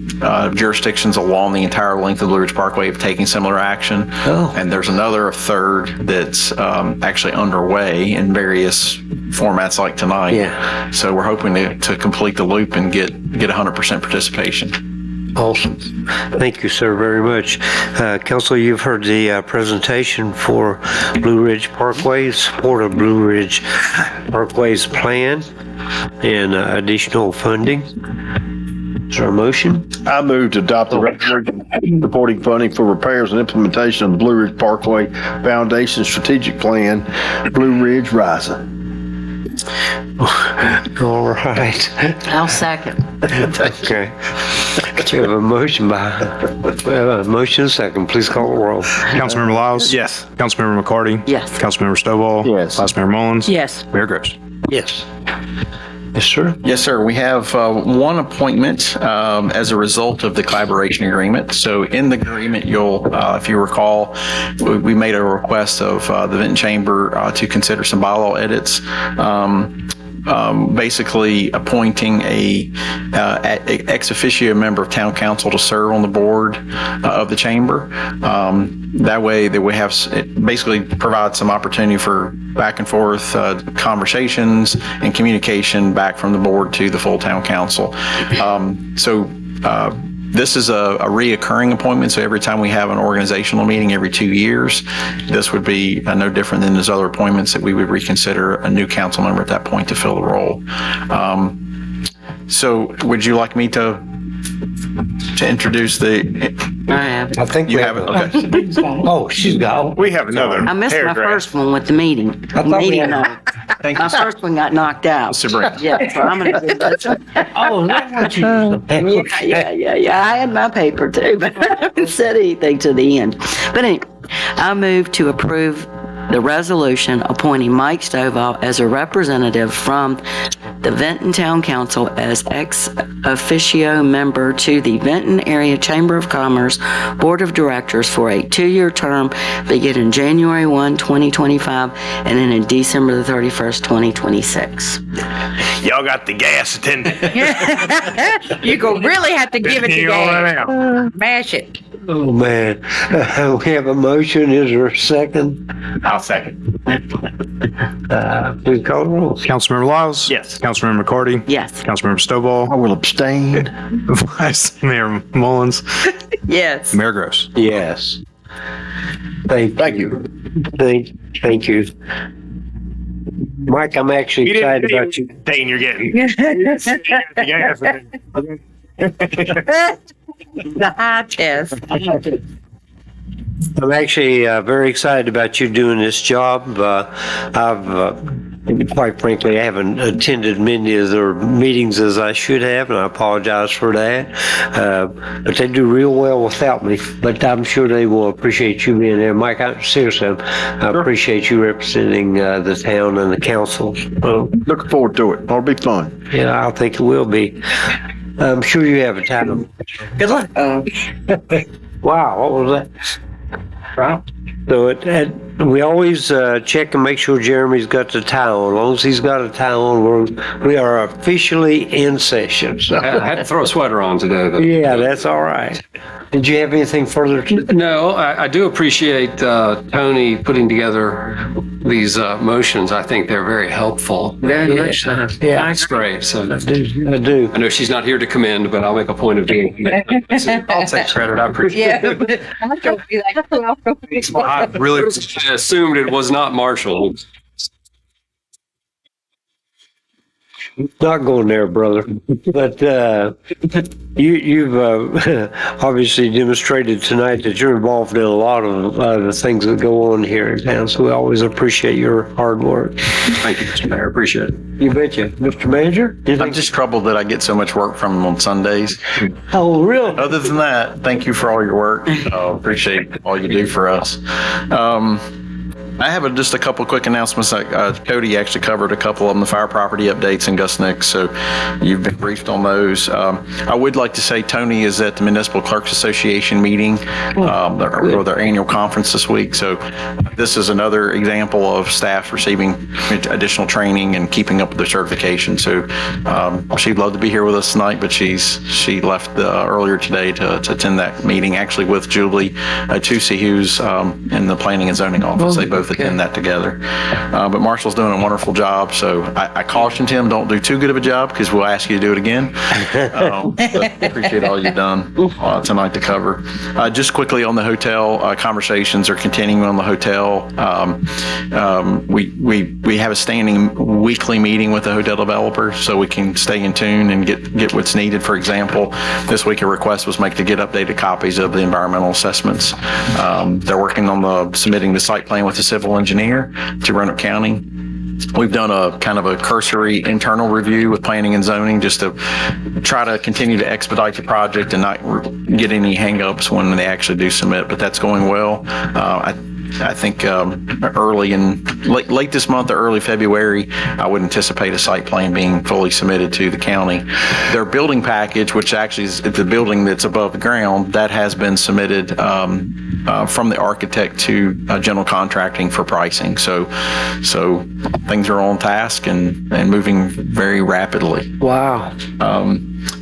jurisdictions along the entire length of the Blue Ridge Parkway have taken similar action. Oh. And there's another third that's actually underway in various formats like tonight. Yeah. So we're hoping to complete the loop and get 100% participation. Awesome. Thank you, sir, very much. Council, you've heard the presentation for Blue Ridge Parkway, support of Blue Ridge Parkway's plan and additional funding. Is there a motion? I move to adopt the resolution supporting funding for repairs and implementation of the Blue Ridge Parkway Foundation Strategic Plan, Blue Ridge Rising. All right. I'll second. Okay. We have a motion and a second. Please call the roll. Councilmember Lyles? Yes. Councilmember McCarty? Yes. Councilmember Stovall? Yes. Vice Mayor Mullins? Yes. Mayor Gross? Yes. Yes, sir. Yes, sir. We have one appointment as a result of the collaboration agreement. So in the agreement, if you recall, we made a request of the Vinton Chamber to consider some bylaw edits. Basically appointing a ex officio member of town council to serve on the board of the chamber. That way that we have, it basically provides some opportunity for back and forth conversations and communication back from the board to the full town council. This is a reoccurring appointment, so every time we have an organizational meeting every 2 years, this would be no different than those other appointments that we would reconsider a new council member at that point to fill the role. So would you like me to introduce the? I have it. I think You have it? Okay. Oh, she's got. We have another I missed my paragraph. first one with the meeting. Thank My you. first one got knocked out. Sabrina. Yeah, so I'm gonna do this one. Oh, that's what you used to Yeah. I had my paper too, but I haven't said anything to the end. But anyway, I move to approve the resolution appointing Mike Stovall as a representative from the Vinton Town Council as ex officio member to the Vinton Area Chamber of Commerce Board of Directors for a 2-year term beginning January 1, 2025 and ending December the 31st, 2026. Y'all got the gas attendant. You're going to really have to give it to You roll it out. Dad. Mash it. Oh, man. We have a motion. Is there a second? I'll second. Please call the roll. Councilmember Lyles? Yes. Councilmember McCarty? Yes. Councilmember Stovall? I will abstain. Vice Mayor Mullins? Yes. Mayor Gross? Yes. Thank you. Thank you. Mike, I'm actually excited about you. Dane, you're getting. The high test. I'm actually very excited about you doing this job. Quite frankly, I haven't attended many of their meetings as I should have, and I apologize for that. But they do real well without me. But I'm sure they will appreciate you being there. Mike, seriously, I appreciate you representing the town and the council. Looking forward to it. It'll be fun. Yeah, I think it will be. I'm sure you have a time. Good luck. Wow, what was that? Right? So we always check and make sure Jeremy's got the tie on. As long as he's got a tie on, we are officially in session. So. I had to throw a sweater on today, though. Yeah, that's all right. Did you have anything further? No, I do appreciate Tony putting together these motions. I think they're very helpful. Very much so. Yeah, that's great. So I do. I know she's not here to commend, but I'll make a point of doing it. I'll take credit. I appreciate it. I really assumed it was not Marshall. Not going there, brother. But you've obviously demonstrated tonight that you're involved in a lot of the things that go on here in town. So we always appreciate your hard work. Thank you, Mr. Mayor. Appreciate it. You betcha. Mr. Manager? I'm just troubled that I get so much work from them on Sundays. Oh, really? Other than that, thank you for all your work. Appreciate all you do for us. I have just a couple quick announcements. Cody actually covered a couple of them, the fire property updates and Gus Nix, so you've been briefed on those. I would like to say Tony is at the Municipal Clerks Association meeting, their annual conference this week. So this is another example of staff receiving additional training and keeping up with their certification. So she'd love to be here with us tonight, but she left earlier today to attend that meeting, actually with Julie Tusi, who's in the Planning and Zoning Office. They both attend that together. But Marshall's doing a wonderful job, so I cautioned him, don't do too good of a job because we'll ask you to do it again. Appreciate all you've done tonight to cover. Just quickly on the hotel, conversations are continuing on the hotel. We have a standing weekly meeting with the hotel developer so we can stay in tune and get what's needed. For example, this week a request was made to get updated copies of the environmental assessments. They're working on submitting the site plan with the civil engineer to Roanoke County. We've done a kind of a cursory internal review with planning and zoning just to try to continue to expedite the project and not get any hangups when they actually do submit, but that's going well. I think late this month or early February, I would anticipate a site plan being fully submitted to the county. Their building package, which actually is the building that's above the ground, that has been submitted from the architect to general contracting for pricing. So things are on task and moving very rapidly. Wow.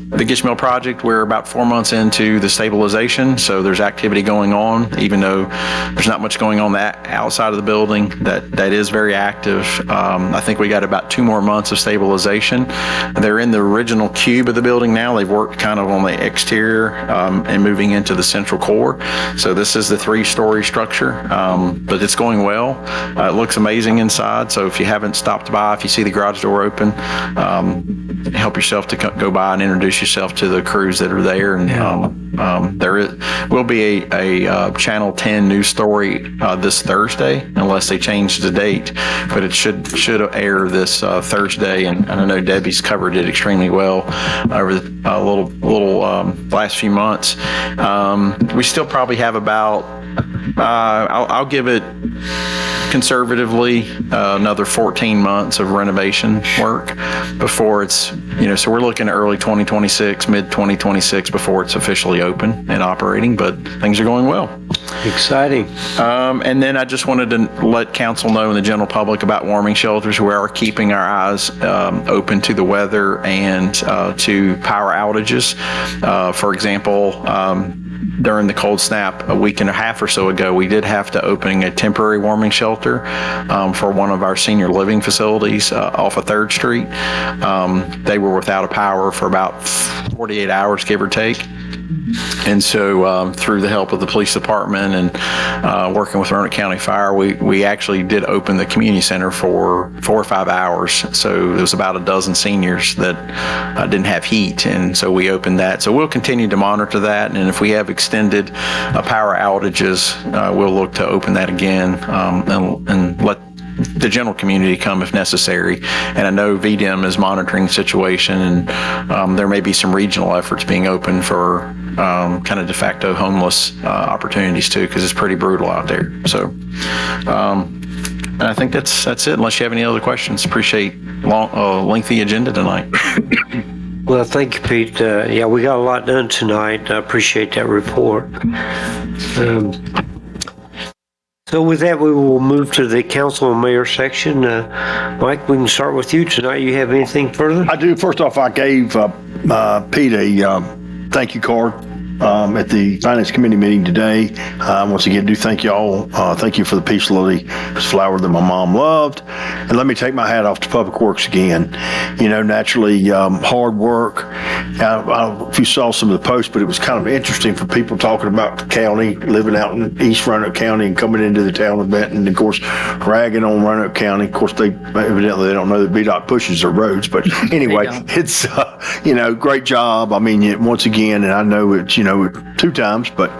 The Gishmill project, we're about 4 months into the stabilization, so there's activity going on, even though there's not much going on that outside of the building. That is very active. I think we got about 2 more months of stabilization. They're in the original cube of the building now. They've worked kind of on the exterior and moving into the central core. So this is the 3-story structure, but it's going well. It looks amazing inside. So if you haven't stopped by, if you see the garage door open, help yourself to go by and introduce yourself to the crews that are there. And there will be a Channel 10 news story this Thursday, unless they change the date, but it should air this Thursday. And I know Debbie's covered it extremely well over the last few months. We still probably have about I'll give it conservatively another 14 months of renovation work before it's, so we're looking at early 2026, mid 2026 before it's officially open and operating, but things are going well. Exciting. And then I just wanted to let council know and the general public about warming shelters. We are keeping our eyes open to the weather and to power outages. For example, during the cold snap a week and a half or so ago, we did have to open a temporary warming shelter for one of our senior living facilities off of 3rd Street. They were without a power for about 48 hours, give or take. And so through the help of the police department and working with Roanoke County Fire, we actually did open the community center for 4 or 5 hours. So there was about a dozen seniors that didn't have heat, and so we opened that. So we'll continue to monitor that, and if we have extended power outages, we'll look to open that again and let the general community come if necessary. And I know VDEM is monitoring the situation, and there may be some regional efforts being open for kind of de facto homeless opportunities too, because it's pretty brutal out there. So and I think that's it, unless you have any other questions. Appreciate lengthy agenda tonight. Well, thank you, Pete. Yeah, we got a lot done tonight. I appreciate that report. So with that, we will move to the council and mayor section. Mike, we can start with you tonight. You have anything further? I do. First off, I gave Pete a thank you card at the Finance Committee meeting today. Once again, do thank you all. Thank you for the peace lily flower that my mom loved. And let me take my hat off to Public Works again. You know, naturally, hard work. I don't know if you saw some of the posts, but it was kind of interesting for people talking about the county, living out in East Roanoke County and coming into the town of Benton, and of course, ragging on Roanoke County. Of course, evidently they don't know that VDOT pushes their roads, but anyway, it's, you know, great job. I mean, once again, and I know it's, you know, 2 times, but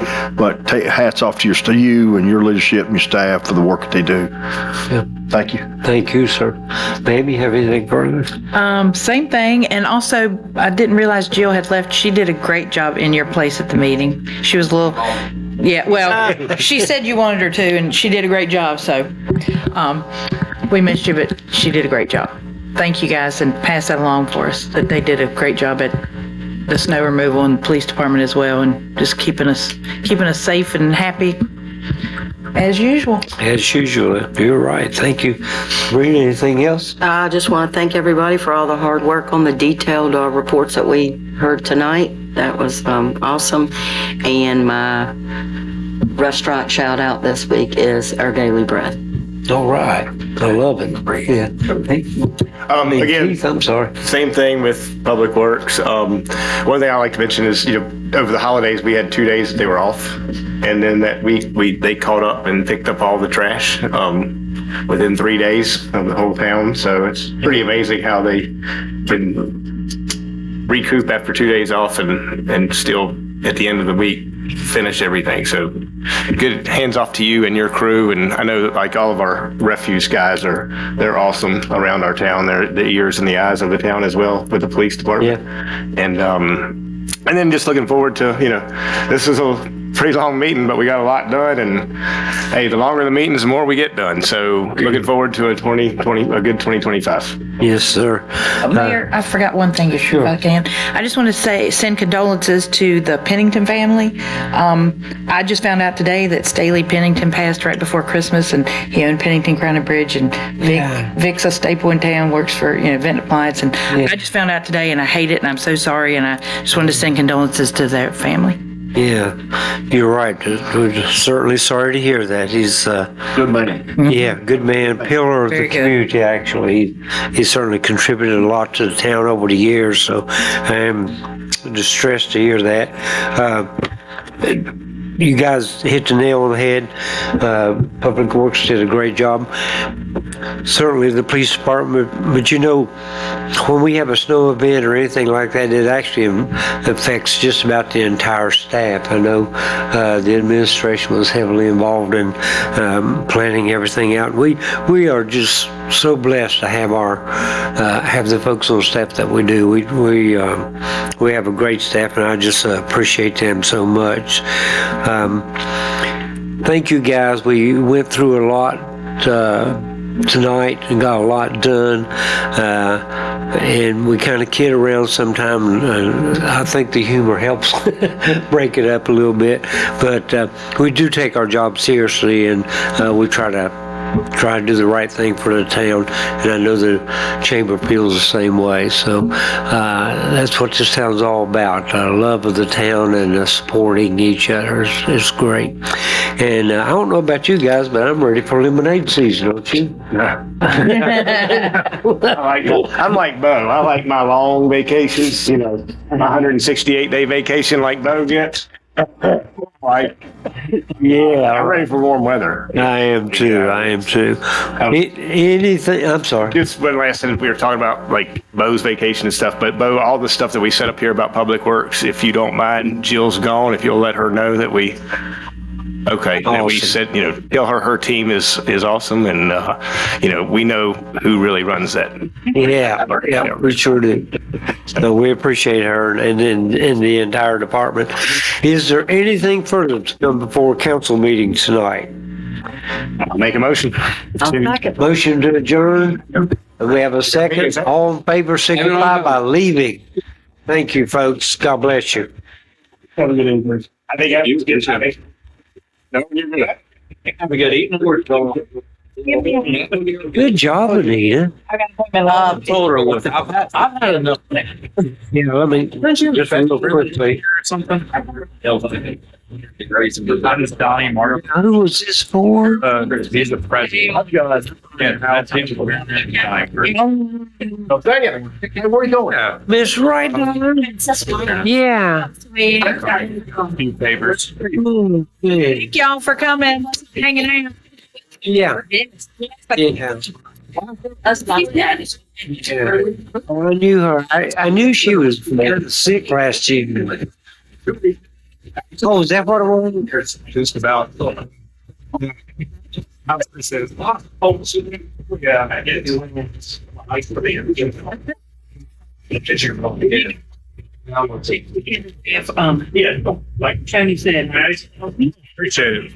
hats off to you and your leadership and your staff for the work that they do. Yeah. Thank you. Thank you, sir. Babe, you have anything further? Same thing. And also, I didn't realize Jill had left. She did a great job in your place at the meeting. She was a little, yeah, well, she said you wanted her to, and she did a great job. So we missed you, but she did a great job. Thank you guys, and pass that along for us, that they did a great job at the snow removal and the police department as well, and just keeping us safe and happy as usual. As usual. You're right. Thank you. Rita, anything else? I just want to thank everybody for all the hard work on the detailed reports that we heard tonight. That was awesome. And my restaurant shout out this week is Our Daily Bread. All right. I love it. Yeah. Again, Keith, I'm sorry. Same thing with Public Works. One thing I like to mention is, you know, over the holidays, we had 2 days that they were off. And then that week, they caught up and picked up all the trash within 3 days of the whole town. So it's pretty amazing how they can recoup after 2 days off and still, at the end of the week, finish everything. So good hands off to you and your crew. And I know that, like, all of our refuse guys they're awesome around our town. They're the ears and the eyes of the town as well with the police department. Yeah. And then just looking forward to, you know, this is a pretty long meeting, but we got a lot done. And hey, the longer the meetings, the more we get done. So looking forward to a good 2025. Yes, sir. Mayor, I forgot one thing, if I can. I just want to send condolences to the Pennington family. I just found out today that Staley Pennington passed right before Christmas, and he owned Pennington Crown and Bridge, and Vic's a staple in town, works for, you know, Vent Appliance, and I just found out today, and I hate it, and I'm so sorry, and I just wanted to send condolences to their family. Yeah, you're right. We're certainly sorry to hear that. He's good man. Yeah, good man. Pillar of the community, actually. He certainly contributed a lot to the town over the years, so I am distressed to hear that. You guys hit the nail on the head. Public Works did a great job. Certainly the police department, but you know, when we have a snow event or anything like that, it actually affects just about the entire staff. I know the administration was heavily involved in planning everything out. We are just so blessed to have have the folks on staff that we do. We have a great staff, and I just appreciate them so much. Thank you, guys. We went through a lot tonight and got a lot done, and we kind of kid around sometimes. I think the humor helps break it up a little bit, but we do take our job seriously, and we try to do the right thing for the town, and I know the chamber feels the same way. So that's what this town's all about, love of the town and supporting each other. It's great. And I don't know about you guys, but I'm ready for lemonade season, don't you? I'm like Bo. I like my long vacations, you know, my 168-day vacation like Bo gets. Like, yeah, I'm ready for warm weather. I am too. Anything? I'm sorry. Just one last thing, we were talking about like Bo's vacation and stuff, but Bo, all the stuff that we set up here about Public Works, if you don't mind, Jill's gone. If you'll let her know that we. Okay. Awesome. And we said, you know, tell her team is awesome, and you know, we know who really runs that. Yeah, we sure do. So we appreciate her and the entire department. Is there anything further to come before council meeting tonight? I'll make a motion. Motion to adjourn. We have a second. All in favor, signify by leaving. Thank you, folks. God bless you. Have a good evening. I think I was good. No, you're good. Have a good evening. Good job, Anita. I got an appointment. Told her, look, I've had enough. You know, I mean, just real quickly. Something. Donnie Martin. Who was this for? He's the president. Yeah, that's him. Oh, dang it. Hey, where are you going? Miss Wright. Yeah. Two favors. Thank y'all for coming, hanging out. Yeah. Yeah. Us not Oh, I knew her. I knew she was sick last year. Oh, is that what it was? Just about. Yeah, it's nice for me. If, yeah, like Tony said, appreciate it.